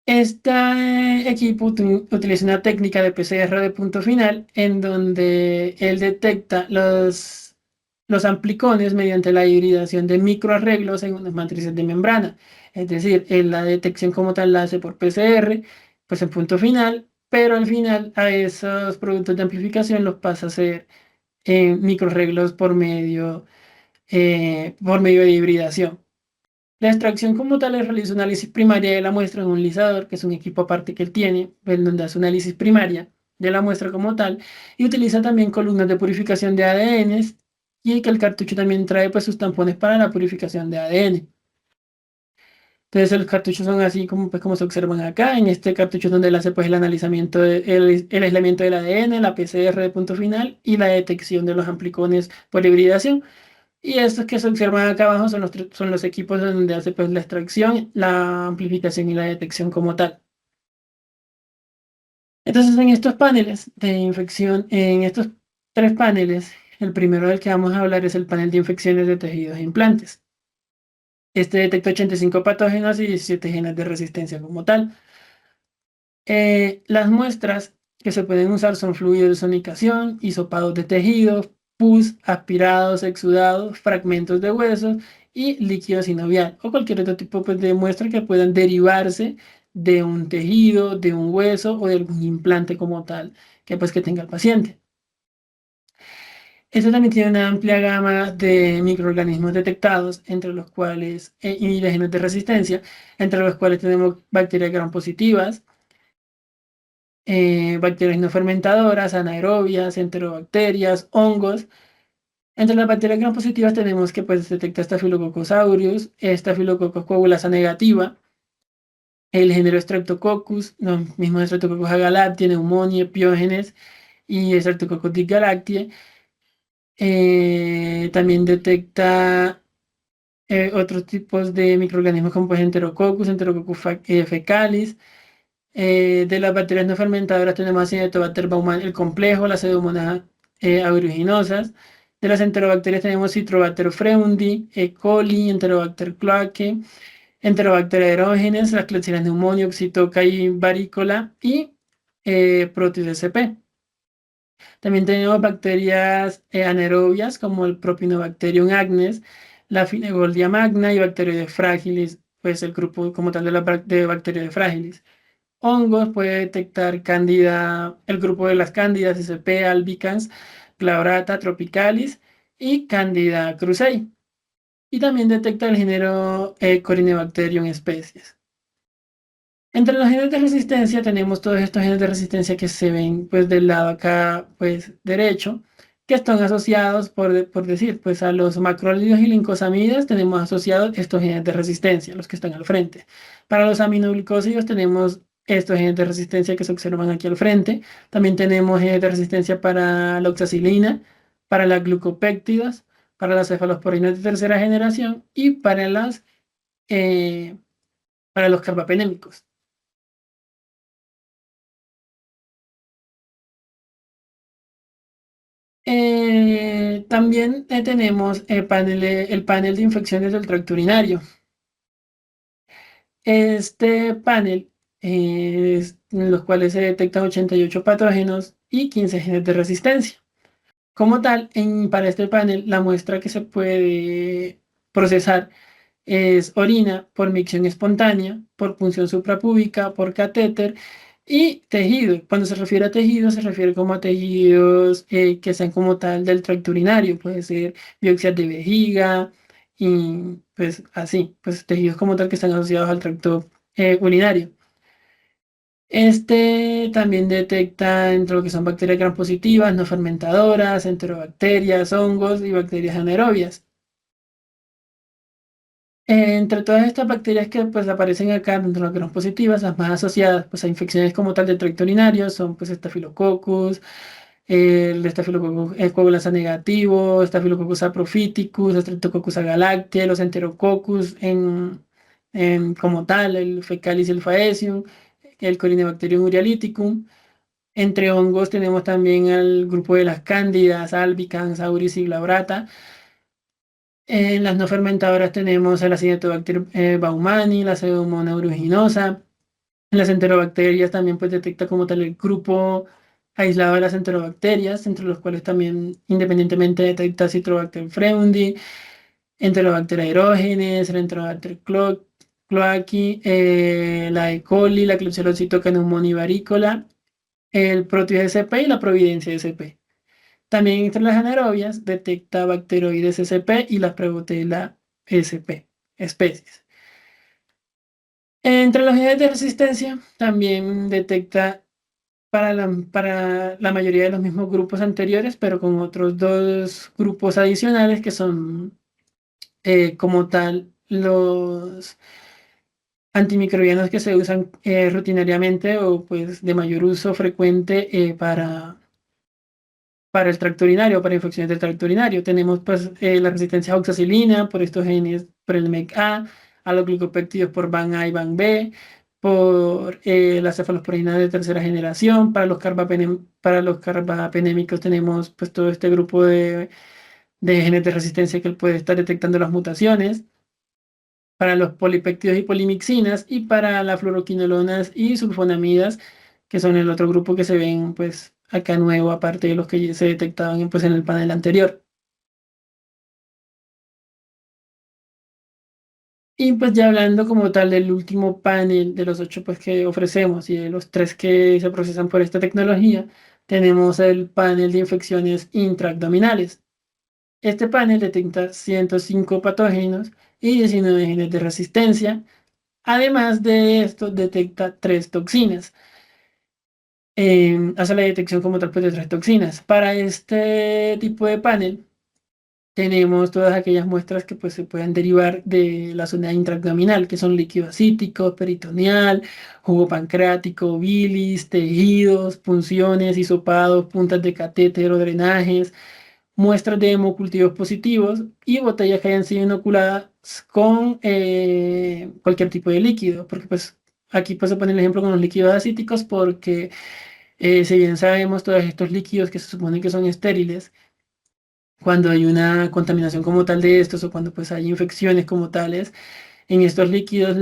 Este equipo utiliza una técnica de PCR de punto final en donde él detecta los amplicones mediante la hibridación de microarreglos en unas matrices de membrana. Es decir, la detección como tal la hace por PCR, pues en punto final, pero al final a esos productos de amplificación los pasa a hacer en microarreglos por medio de hibridación. La extracción como tal es realiza un análisis primaria de la muestra en un lisador, que es un equipo aparte que él tiene, en donde hace un análisis primaria de la muestra como tal, y utiliza también columnas de purificación de ADN, y que el cartucho también trae pues sus tampones para la purificación de ADN. Entonces los cartuchos son así como, pues, como se observan acá. En este cartucho es donde él hace pues, el analizamiento, el aislamiento del ADN, la PCR de punto final y la detección de los amplicones por hibridación. Y estos que se observan acá abajo son los equipos donde hace pues, la extracción, la amplificación y la detección como tal. Entonces, en estos paneles de infección, en estos 3 paneles, el primero del que vamos a hablar es el panel de infecciones de tejidos e implantes. Este detecta 85 patógenos y 17 genes de resistencia como tal. Las muestras que se pueden usar son fluidos de sonicación, hisopados de tejidos, pus, aspirados, exudados, fragmentos de huesos y líquido sinovial o cualquier otro tipo pues, de muestra que puedan derivarse de un tejido, de un hueso o de algún implante como tal que tenga el paciente. Este también tiene una amplia gama de microorganismos detectados, entre los cuales, y de genes de resistencia, entre los cuales tenemos bacterias gram positivas, bacterias no fermentadoras, anaerobias, enterobacterias, hongos. Entre las bacterias gram positivas tenemos que pues, detecta Staphylococcus aureus, Staphylococcus coagulasa negativa, el género Streptococcus, los mismos Streptococcus agalactiae, Pneumoniae, Piógenes y Streptococcus digalactiae. También detecta otros tipos de microorganismos como pues, Enterococcus fecalis. De las bacterias no fermentadoras tenemos Acinetobacter baumannii, el complejo, las Pseudomonas aeruginosa. De las enterobacterias tenemos Citrobacter freundi, E. coli, Enterobacter cloacae, Enterobacter aerogenes, las Klebsiella pneumoniae, Oxytoca y varícola y Proteus sp. También tenemos bacterias anaerobias como el Propionibacterium agnes, la Finegoldia magna y Bacteroides fragilis, pues el grupo como tal de Bacteroides fragilis. Hongos puede detectar Candida, el grupo de las Cándidas, SCP albicans, Claurata tropicalis y Candida krusei. Y también detecta el género Corynebacterium especies. Entre los genes de resistencia tenemos todos estos genes de resistencia que se ven pues del lado acá pues derecho, que están asociados por decir pues a los macrólidos y lincosamidas tenemos asociados estos genes de resistencia, los que están al frente. Para los aminoglicósidos tenemos estos genes de resistencia que se observan aquí al frente. También tenemos genes de resistencia para la oxacilina, para las glucopéptidas, para las cefalosporinas de tercera generación y eh, para los carbapenémicos. También tenemos el panel de infecciones del tracto urinario. Este panel en los cuales se detectan 88 patógenos y 15 genes de resistencia. Como tal, para este panel, la muestra que se puede procesar es orina por micción espontánea, por punción suprapúbica, por catéter y tejido. Cuando se refiere a tejidos, se refiere como a tejidos que sean como tal del tracto urinario. Puede ser biopsias de vejiga y pues así, pues tejidos como tal que están asociados al tracto urinario. Este también detecta entre lo que son bacterias gram positivas, no fermentadoras, enterobacterias, hongos y bacterias anaerobias. Entre todas estas bacterias que pues aparecen acá dentro de las gram positivas, las más asociadas pues a infecciones como tal del tracto urinario son pues Staphylococcus, el Staphylococcus coagulans negativo, Staphylococcus saprophyticus, Streptococcus agalactiae, los Enterococcus como tal, el Fecalis y el Faecium, el Corynebacterium urialiticum. Entre hongos tenemos también al grupo de las cándidas, albicans, auris y glabrata. En las no fermentadoras tenemos el Acinetobacter baumani, la Pseudomonas aeruginosa. En las enterobacterias también pues detecta como tal el grupo aislado de las enterobacterias, entre los cuales también independientemente detecta Citrobacter freundi, Enterobacter aerogenes, el Enterobacter cloaci, la E. coli, la Klebsiella pneumoniae varicola, el Proteus SP y la Providencia SP. También entre las anaerobias detecta Bacteroides sp y la Prebotella sp especies. Entre los genes de resistencia también detecta para la mayoría de los mismos grupos anteriores, pero con otros dos grupos adicionales que son como tal los antimicrobianos que se usan rutinariamente o pues de mayor uso frecuente para el tracto urinario, para infecciones del tracto urinario. Tenemos pues la resistencia a oxacilina por estos genes, por el MEC-A, a los glucopéptidos por BAN-A y BAN-B, por las cefalosporinas de tercera generación, para los carbapenémicos tenemos pues todo este grupo de genes de resistencia que él puede estar detectando las mutaciones, para los polipéptidos y polimixinas y para las fluoroquinolonas y sulfonamidas, que son el otro grupo que se ven pues acá nuevo, aparte de los que ya se detectaban pues en el panel anterior. Y pues ya hablando como tal del último panel de los 8 pues que ofrecemos y de los 3 que se procesan por esta tecnología, tenemos el panel de infecciones intraabdominales. Este panel detecta 105 patógenos y 19 genes de resistencia. Además de esto, detecta 3 toxinas. Hace la detección como tal pues, de 3 toxinas. Para este tipo de panel, tenemos todas aquellas muestras que pues, se pueden derivar de la zona intraabdominal, que son líquido acítico, peritoneal, jugo pancreático, bilis, tejidos, punciones, hisopados, puntas de catéter o drenajes, muestras de hemocultivos positivos y botellas que hayan sido inoculadas con cualquier tipo de líquido, porque pues aquí pues se pone el ejemplo con los líquidos acíticos porque si bien sabemos todos estos líquidos que se supone que son estériles, cuando hay una contaminación como tal de estos o cuando pues hay infecciones como tales, en estos líquidos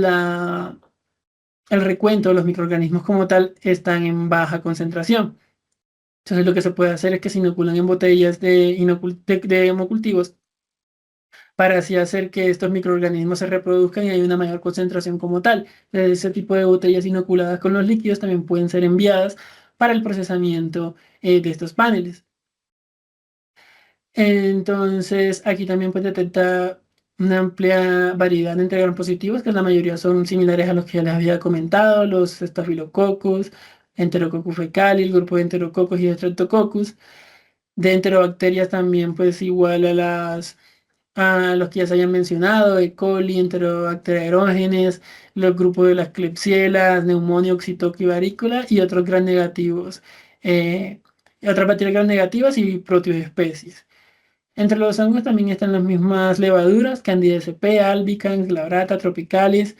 el recuento, los microorganismos como tal están en baja concentración. Entonces lo que se puede hacer es que se inoculan en botellas de hemocultivos para así hacer que estos microorganismos se reproduzcan y hay una mayor concentración como tal. Ese tipo de botellas inoculadas con los líquidos también pueden ser enviadas para el procesamiento de estos paneles. Entonces, aquí también puede detectar una amplia variedad de gram positivos, que la mayoría son similares a los que ya les había comentado, los Staphylococcus, Enterococcus fecali, el grupo de Enterococcus y Streptococcus. De enterobacterias también, pues igual a los que ya se hayan mencionado, E. coli, Enterobacter aerógenes, los grupos de las Klebsiella, neumonio, oxitoco y varícola y otros gram negativos, otras bacterias gram negativas y proteoespecies. Entre los hongos también están las mismas levaduras, Candida sp, albicans, glabrata, tropicalis,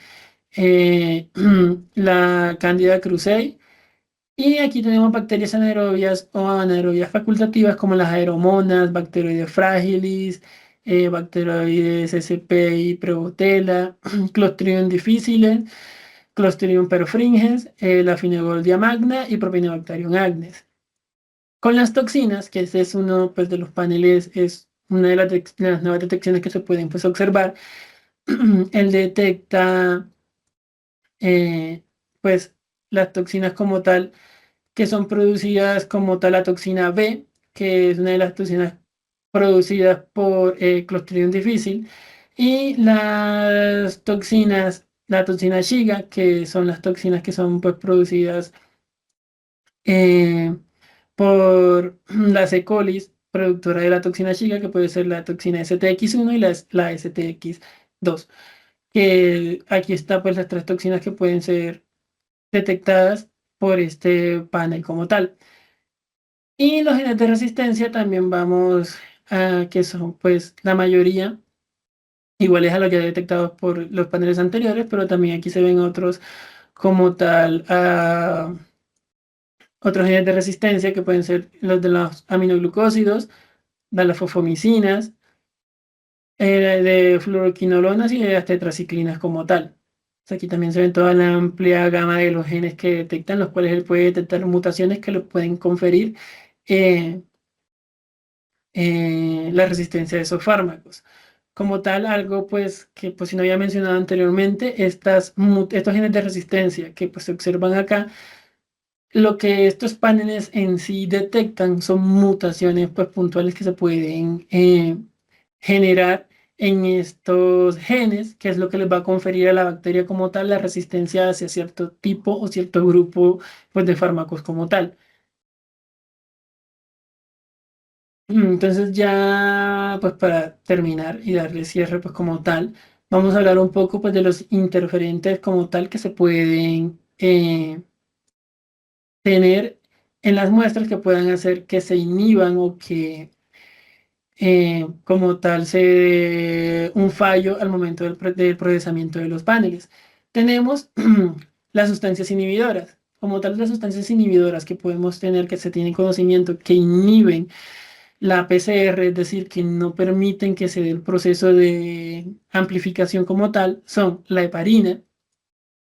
la Candida krusei. Y aquí tenemos bacterias anaerobias o anaerobias facultativas como las aeromonas, Bacteroides fragilis, Bacteroides sp y Prevotella, Clostridium difficile, Clostridium perfringens, la Finegoldia magna y Propionibacterium agnes. Con las toxinas, que ese es uno pues, de los paneles, es una de las nuevas detecciones que se pueden pues, observar, él detecta pues las toxinas como tal, que son producidas como tal la toxina B, que es una de las toxinas producidas por Clostridium difficile, y las toxinas, la toxina Shiga, que son las toxinas que son pues, producidas eh, por la E. coli, productora de la toxina Shiga, que puede ser la toxina STX1 y la STX2, que aquí está pues las tres toxinas que pueden ser detectadas por este panel como tal. Y los genes de resistencia también vamos a que son pues la mayoría iguales a los ya detectados por los paneles anteriores, pero también aquí se ven otros como tal, otros genes de resistencia que pueden ser los de los aminoglucósidos, de las fosfomicinas, de fluoroquinolonas y de las tetraciclinas como tal. Aquí también se ven toda la amplia gama de los genes que detectan, los cuales él puede detectar mutaciones que le pueden conferir eh, la resistencia de esos fármacos. Como tal, algo pues que pues si no había mencionado anteriormente, estos genes de resistencia que pues se observan acá, lo que estos paneles en sí detectan son mutaciones pues puntuales que se pueden generar en estos genes, que es lo que les va a conferir a la bacteria como tal la resistencia hacia cierto tipo o cierto grupo pues, de fármacos como tal. Entonces ya pues para terminar y darle cierre pues como tal, vamos a hablar un poco pues de los interferentes como tal que se pueden tener en las muestras que puedan hacer que se inhiban o que como tal se dé un fallo al momento del procesamiento de los paneles. Tenemos las sustancias inhibidoras. Como tal, las sustancias inhibidoras que podemos tener, que se tienen conocimiento, que inhiben la PCR, es decir, que no permiten que se dé el proceso de amplificación como tal, son la heparina,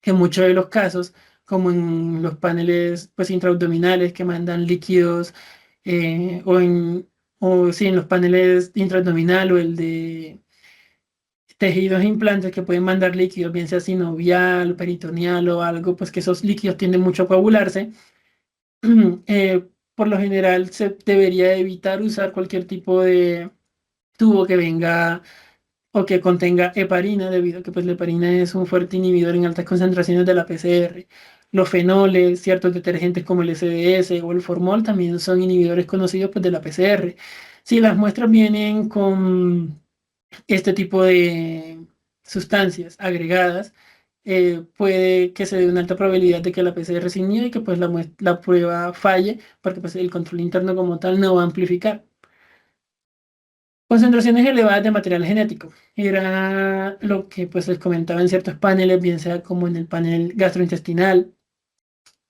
que en muchos de los casos, como en los paneles pues, intraabdominales que mandan líquidos, o sí, en los paneles intraabdominal o el de tejidos e implantes que pueden mandar líquidos, bien sea sinovial, peritoneal o algo, pues que esos líquidos tienden mucho a coagularse. Por lo general se debería evitar usar cualquier tipo de tubo que venga o que contenga heparina, debido a que pues, la heparina es un fuerte inhibidor en altas concentraciones de la PCR. Los fenoles, ciertos detergentes como el SDS o el formol también son inhibidores conocidos pues, de la PCR. Si las muestras vienen con este tipo de sustancias agregadas, puede que se dé una alta probabilidad de que la PCR se inhiba y que pues, la prueba falle, porque pues, el control interno como tal no va a amplificar. Concentraciones elevadas de material genético. Era lo que pues les comentaba en ciertos paneles, bien sea como en el panel gastrointestinal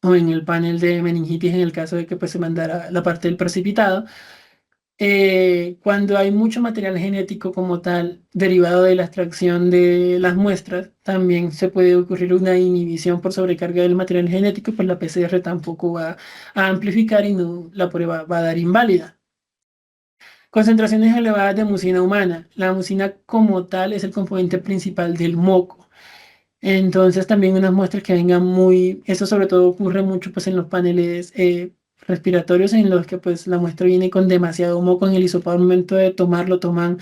o en el panel de meningitis en el caso de que pues se mandara la parte del precipitado. Cuando hay mucho material genético como tal, derivado de la extracción de las muestras, también se puede ocurrir una inhibición por sobrecarga del material genético, pues la PCR tampoco va a amplificar y no, la prueba va a dar inválida. Concentraciones elevadas de mucina humana. La mucina como tal es el componente principal del moco. Entonces también unas muestras que vengan muy, eso sobre todo ocurre mucho pues en los paneles respiratorios en los que pues la muestra viene con demasiado moco en el hisopado al momento de tomarlo, toman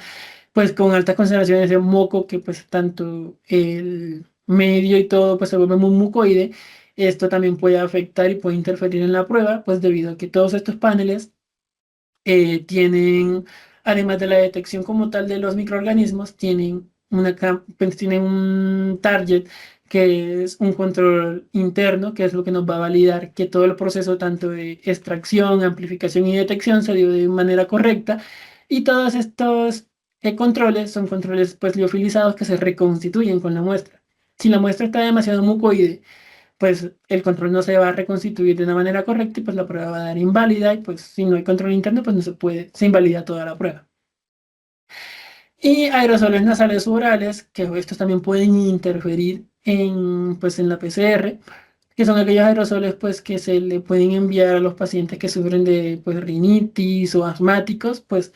pues con altas concentraciones de moco que pues tanto el medio y todo pues se vuelve muy mucoide. Esto también puede afectar y puede interferir en la prueba pues debido a que todos estos paneles tienen, además de la detección como tal de los microorganismos, pues, tienen un target que es un control interno, que es lo que nos va a validar que todo el proceso tanto de extracción, amplificación y detección se dio de manera correcta. Y todos estos controles son controles pues liofilizados que se reconstituyen con la muestra. Si la muestra está demasiado mucoide, pues el control no se va a reconstituir de una manera correcta y pues la prueba va a dar inválida y pues si no hay control interno pues no se puede, se invalida toda la prueba. Y aerosoles nasales u orales, que estos también pueden interferir pues en la PCR, que son aquellos aerosoles pues que se le pueden enviar a los pacientes que sufren de pues rinitis o asmáticos, pues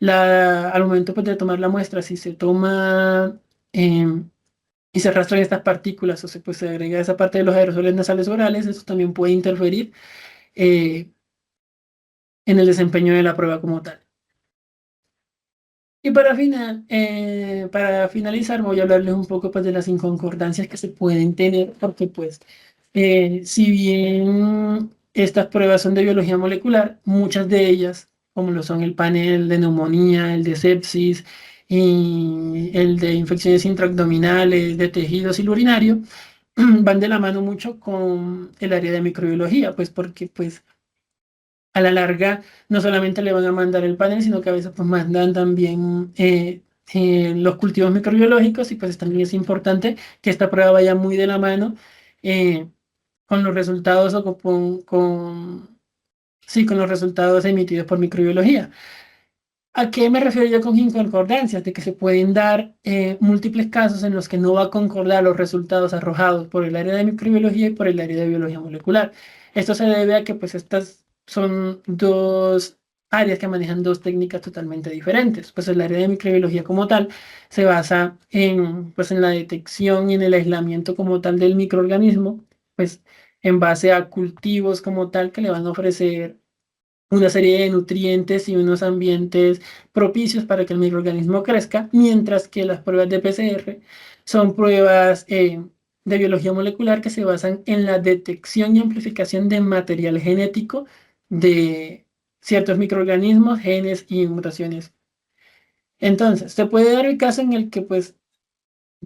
al momento pues, de tomar la muestra, si se toma y se arrastran estas partículas o pues, se agrega esa parte de los aerosoles nasales orales, eso también puede interferir eh, en el desempeño de la prueba como tal. Y para finalizar, voy a hablarles un poco pues, de las inconcordancias que se pueden tener, porque pues, si bien estas pruebas son de biología molecular, muchas de ellas, como lo son el panel de neumonía, el de sepsis y el de infecciones intraabdominales, de tejidos y el urinario, van de la mano mucho con el área de microbiología, pues porque pues a la larga no solamente le van a mandar el panel, sino que a veces pues mandan también los cultivos microbiológicos y pues también es importante que esta prueba vaya muy de la mano eh, con los resultados o sí, con los resultados emitidos por microbiología. ¿A qué me refiero yo con inconcordancias? De que se pueden dar múltiples casos en los que no va a concordar los resultados arrojados por el área de microbiología y por el área de biología molecular. Esto se debe a que pues estas son dos áreas que manejan dos técnicas totalmente diferentes. Pues el área de microbiología como tal se basa pues, en la detección y en el aislamiento como tal del microorganismo, pues en base a cultivos como tal que le van a ofrecer una serie de nutrientes y unos ambientes propicios para que el microorganismo crezca, mientras que las pruebas de PCR son pruebas de biología molecular que se basan en la detección y amplificación de material genético de ciertos microorganismos, genes y mutaciones. Entonces, se puede dar el caso en el que pues,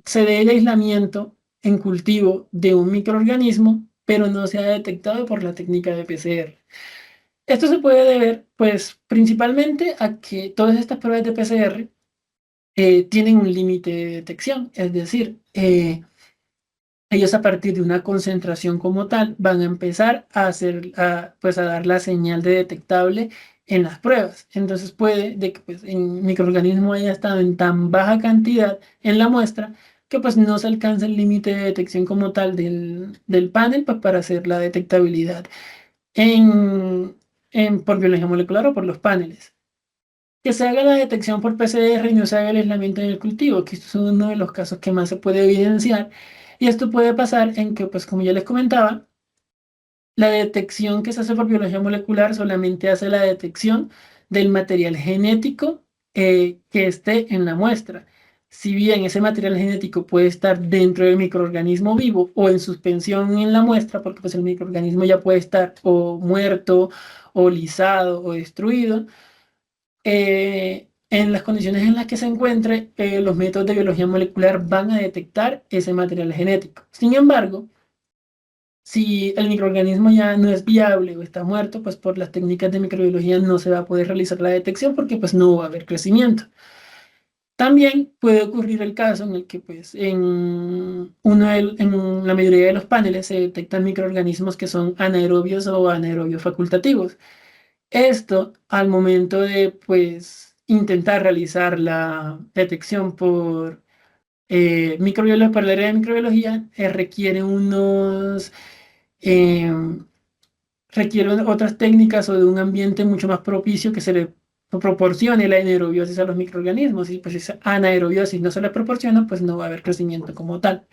se dé el aislamiento en cultivo de un microorganismo, pero no se ha detectado por la técnica de PCR. Esto se puede deber, pues, principalmente a que todas estas pruebas de PCR tienen un límite de detección, es decir, ellos a partir de una concentración como tal van a empezar pues, a dar la señal de detectable en las pruebas. Entonces puede de que pues, el microorganismo haya estado en tan baja cantidad en la muestra que pues no se alcanza el límite de detección como tal del panel pues, para hacer la detectabilidad en, por biología molecular o por los paneles. Que se haga la detección por PCR y no se haga el aislamiento en el cultivo, que esto es uno de los casos que más se puede evidenciar. Y esto puede pasar en que, pues como ya les comentaba, la detección que se hace por biología molecular solamente hace la detección del material genético que esté en la muestra. Si bien ese material genético puede estar dentro del microorganismo vivo o en suspensión en la muestra, porque pues el microorganismo ya puede estar o muerto o lisado o destruido, en las condiciones en las que se encuentre, los métodos de biología molecular van a detectar ese material genético. Sin embargo, si el microorganismo ya no es viable o está muerto, pues por las técnicas de microbiología no se va a poder realizar la detección porque pues no va a haber crecimiento. También puede ocurrir el caso en el que pues en la mayoría de los paneles se detectan microorganismos que son anaerobios o anaerobios facultativos. Esto al momento de pues intentar realizar la detección por microbiología, por el área de microbiología, em, requiere otras técnicas o de un ambiente mucho más propicio que se le proporcione la anaerobiosis a los microorganismos. Y pues si esa anaerobiosis no se le proporciona, pues no va a haber crecimiento como tal.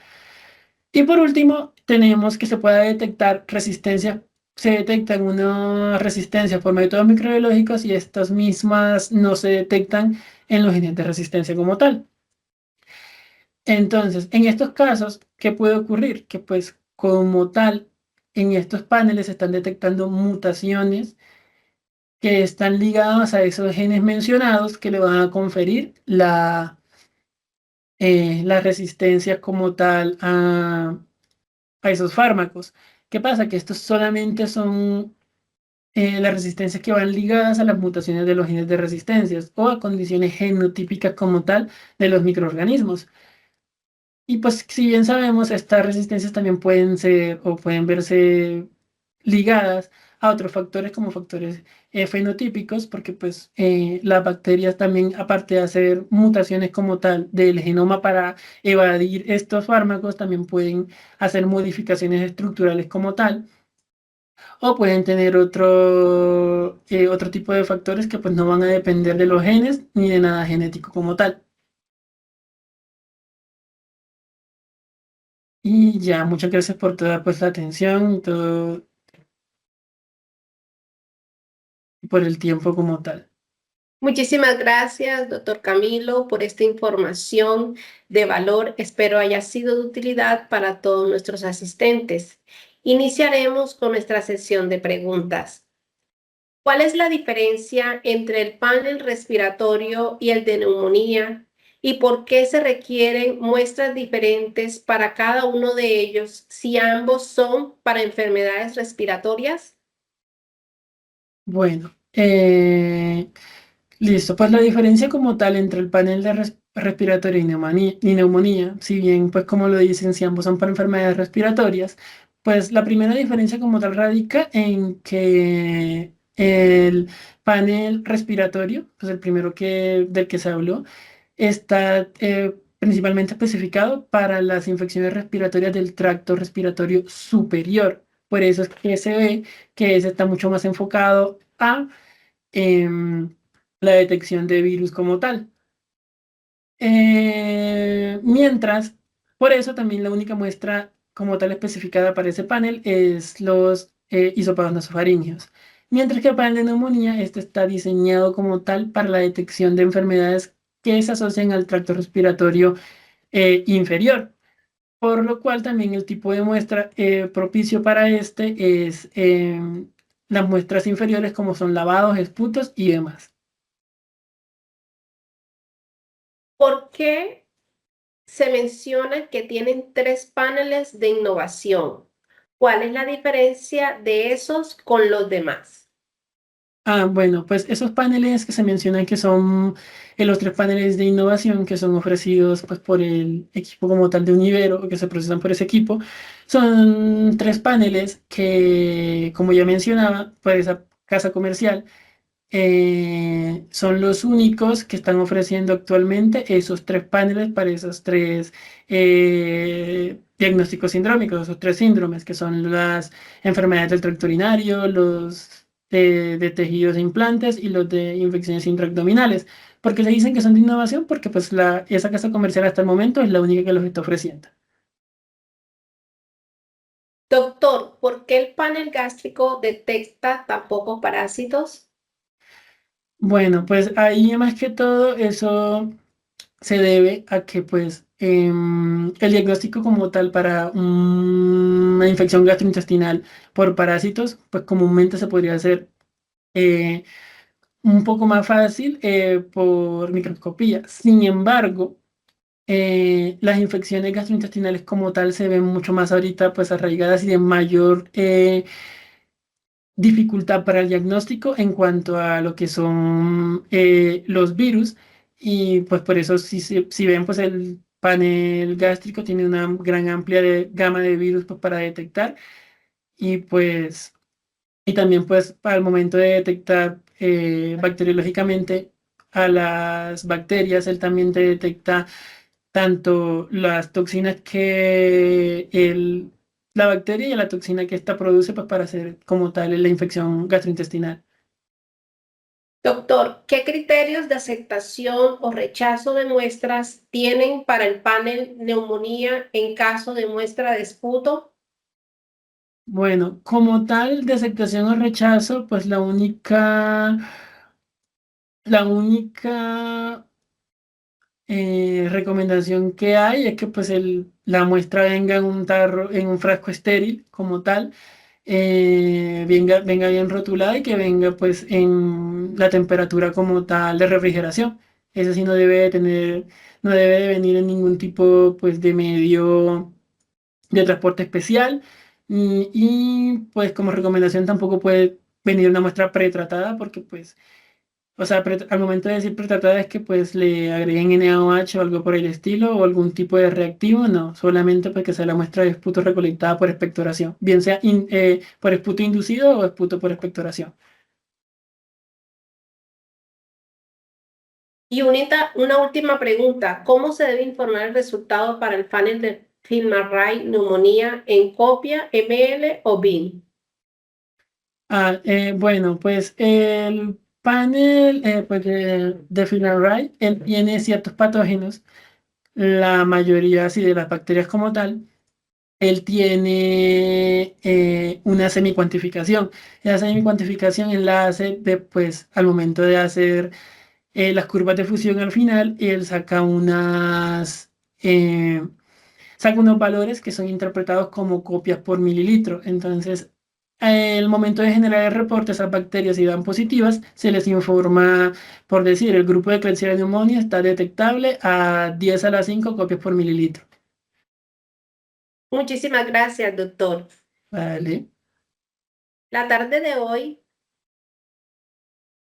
Y por último, tenemos que se pueda detectar resistencia. Se detectan una resistencia por métodos microbiológicos y estas mismas no se detectan en los genes de resistencia como tal. Entonces, en estos casos, ¿qué puede ocurrir? Que pues como tal, en estos paneles se están detectando mutaciones que están ligadas a esos genes mencionados que le van a conferir la resistencia como tal a esos fármacos. ¿Qué pasa? Que estos solamente son las resistencias que van ligadas a las mutaciones de los genes de resistencias o a condiciones genotípicas como tal de los microorganismos. Y pues si bien sabemos, estas resistencias también pueden ser o pueden verse ligadas a otros factores como factores fenotípicos, porque pues las bacterias también, aparte de hacer mutaciones como tal del genoma para evadir estos fármacos, también pueden hacer modificaciones estructurales como tal, o pueden tener otro tipo de factores que pues no van a depender de los genes ni de nada genético como tal. Y ya, muchas gracias por toda pues la atención y todo y por el tiempo como tal. Muchísimas gracias, doctor Camilo, por esta información de valor. Espero haya sido de utilidad para todos nuestros asistentes. Iniciaremos con nuestra sesión de preguntas. ¿Cuál es la diferencia entre el panel respiratorio y el de neumonía? ¿Y por qué se requieren muestras diferentes para cada uno de ellos si ambos son para enfermedades respiratorias? Bueno, listo. Pues la diferencia como tal entre el panel de respiratorio y neumonía, si bien pues como lo dicen, si ambos son para enfermedades respiratorias, pues la primera diferencia como tal radica en que el panel respiratorio, pues el primero del que se habló, está principalmente especificado para las infecciones respiratorias del tracto respiratorio superior. Por eso es que se ve que ese está mucho más enfocado a em, la detección de virus como tal. Mientras, por eso también la única muestra como tal especificada para ese panel es los hisopados nasofaringeos. Mientras que el panel de neumonía, este está diseñado como tal para la detección de enfermedades que se asocian al tracto respiratorio inferior. Por lo cual también el tipo de muestra propicio para este es las muestras inferiores como son lavados, esputos y demás. ¿Por qué se menciona que tienen tres paneles de innovación? ¿Cuál es la diferencia de esos con los demás? Bueno, pues esos paneles que se mencionan que son los tres paneles de innovación que son ofrecidos pues, por el equipo como tal de Univero, o que se procesan por ese equipo, son tres paneles que, como ya mencionaba, por esa casa comercial, son los únicos que están ofreciendo actualmente esos tres paneles para esos tres diagnósticos sindrómicos, esos tres síndromes, que son las enfermedades del tracto urinario, los de tejidos e implantes y los de infecciones intraabdominales. ¿Por qué se dicen que son de innovación? Porque pues esa casa comercial hasta el momento es la única que los está ofreciendo. Doctor, ¿por qué el panel gástrico detecta tan pocos parásitos? Bueno, pues ahí más que todo eso se debe a que pues el diagnóstico como tal para una infección gastrointestinal por parásitos, pues comúnmente se podría hacer eh, un poco más fácil por microscopía. Sin embargo, las infecciones gastrointestinales como tal se ven mucho más ahorita pues arraigadas y de mayor dificultad para el diagnóstico en cuanto a lo que son los virus y pues por eso si ven pues el panel gástrico tiene una gran amplia gama de virus pues, para detectar y pues Y también pues para el momento de detectar bacteriológicamente a las bacterias, él también te detecta tanto las toxinas que la bacteria y la toxina que ésta produce pues, para hacer como tal la infección gastrointestinal. Doctor, ¿qué criterios de aceptación o rechazo de muestras tienen para el panel neumonía en caso de muestra de esputo? Bueno, como tal de aceptación o rechazo, pues la única recomendación que hay es que pues la muestra venga en un tarro, en un frasco estéril como tal, venga bien rotulada y que venga pues en la temperatura como tal de refrigeración. Eso sí no debe de venir en ningún tipo pues de medio de transporte especial. Y pues como recomendación tampoco puede venir una muestra pretratada porque pues o sea, al momento de decir pretratada es que pues le agreguen NaOH o algo por el estilo o algún tipo de reactivo, no, solamente pues que sea la muestra de esputo recolectada por expectoración, bien sea por esputo inducido o esputo por expectoración. Y una última pregunta, ¿cómo se debe informar el resultado para el panel de FilmArray neumonía en copia, ml o bin? Bueno, pues el panel pues de FilmArray, él tiene ciertos patógenos, la mayoría así de las bacterias como tal. Él tiene una semicuantificación. La semicuantificación él la hace después, al momento de hacer las curvas de fusión al final, él eh, saca unos valores que son interpretados como copias por mililitro. Entonces, el momento de generar el reporte, esas bacterias si dan positivas, se les informa, por decir, el grupo de Klebsiella pneumoniae está detectable a 10 a la 5 copias por mililitro. Muchísimas gracias, doctor. Vale. La tarde de hoy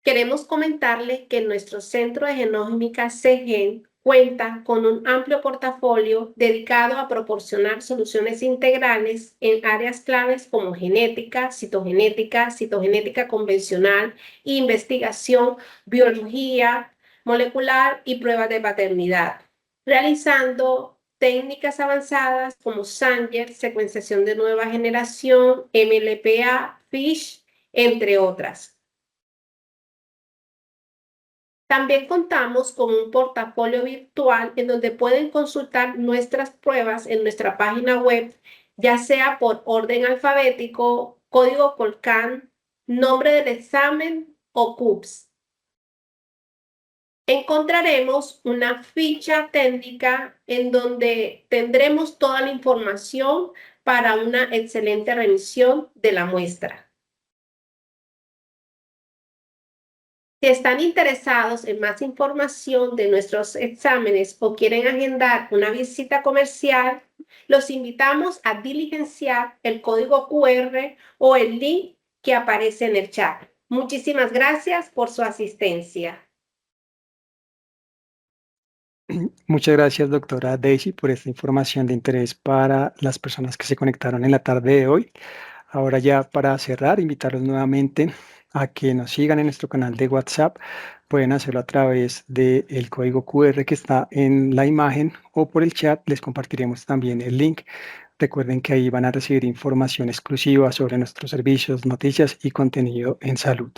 queremos comentarle que nuestro Centro de Genómica CGEN cuenta con un amplio portafolio dedicado a proporcionar soluciones integrales en áreas claves como genética, citogenética convencional, investigación, biología molecular y pruebas de paternidad, realizando técnicas avanzadas como Sanger, secuenciación de nueva generación, MLPA, FISH, entre otras. También contamos con un portafolio virtual en donde pueden consultar nuestras pruebas en nuestra página web, ya sea por orden alfabético, código Colcan, nombre del examen o CUPS. Encontraremos una ficha técnica en donde tendremos toda la información para una excelente revisión de la muestra. Si están interesados en más información de nuestros exámenes o quieren agendar una visita comercial, los invitamos a diligenciar el código QR o el link que aparece en el chat. Muchísimas gracias por su asistencia. Muchas gracias, doctora Daisy, por esta información de interés para las personas que se conectaron en la tarde de hoy. Ahora ya para cerrar, invitarlos nuevamente a que nos sigan en nuestro canal de WhatsApp. Pueden hacerlo a través del código QR que está en la imagen o por el chat. Les compartiremos también el link. Recuerden que ahí van a recibir información exclusiva sobre nuestros servicios, noticias y contenido en salud.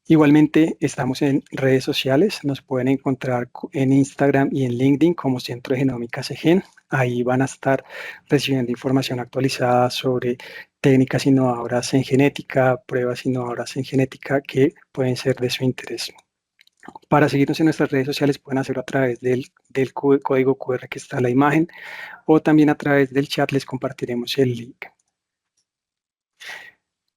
Igualmente estamos en redes sociales, nos pueden encontrar en Instagram y en LinkedIn como Centro de Genómica CGEN. Ahí van a estar recibiendo información actualizada sobre técnicas innovadoras en genética, pruebas innovadoras en genética que pueden ser de su interés. Para seguirnos en nuestras redes sociales pueden hacerlo a través del código QR que está en la imagen o también a través del chat les compartiremos el link.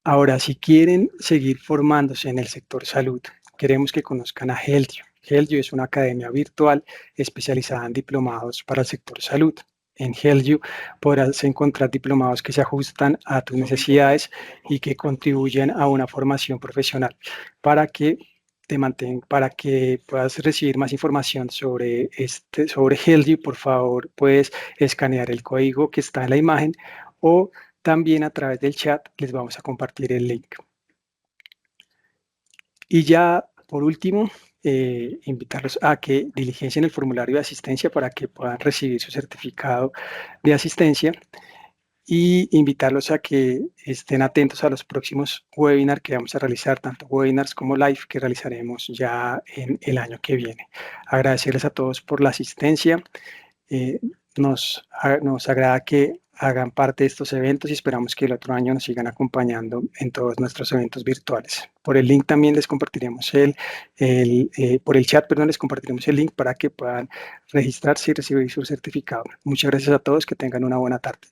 Ahora, si quieren seguir formándose en el sector salud, queremos que conozcan a HealthYou. HealthYou es una academia virtual especializada en diplomados para el sector salud. En HealthYou podrás encontrar diplomados que se ajustan a tus necesidades y que contribuyen a una formación profesional para que para que puedas recibir más información sobre HealthYou, por favor, puedes escanear el código que está en la imagen o también a través del chat les vamos a compartir el link. Y ya, por último, invitarlos a que diligencien el formulario de asistencia para que puedan recibir su certificado de asistencia y invitarlos a que estén atentos a los próximos webinars que vamos a realizar, tanto webinars como live que realizaremos ya en el año que viene. Agradecerles a todos por la asistencia. Nos agrada que hagan parte de estos eventos y esperamos que el otro año nos sigan acompañando en todos nuestros eventos virtuales. Por el link también les compartiremos por el chat, perdón, les compartiremos el link para que puedan registrarse y recibir su certificado. Muchas gracias a todos, que tengan una buena tarde.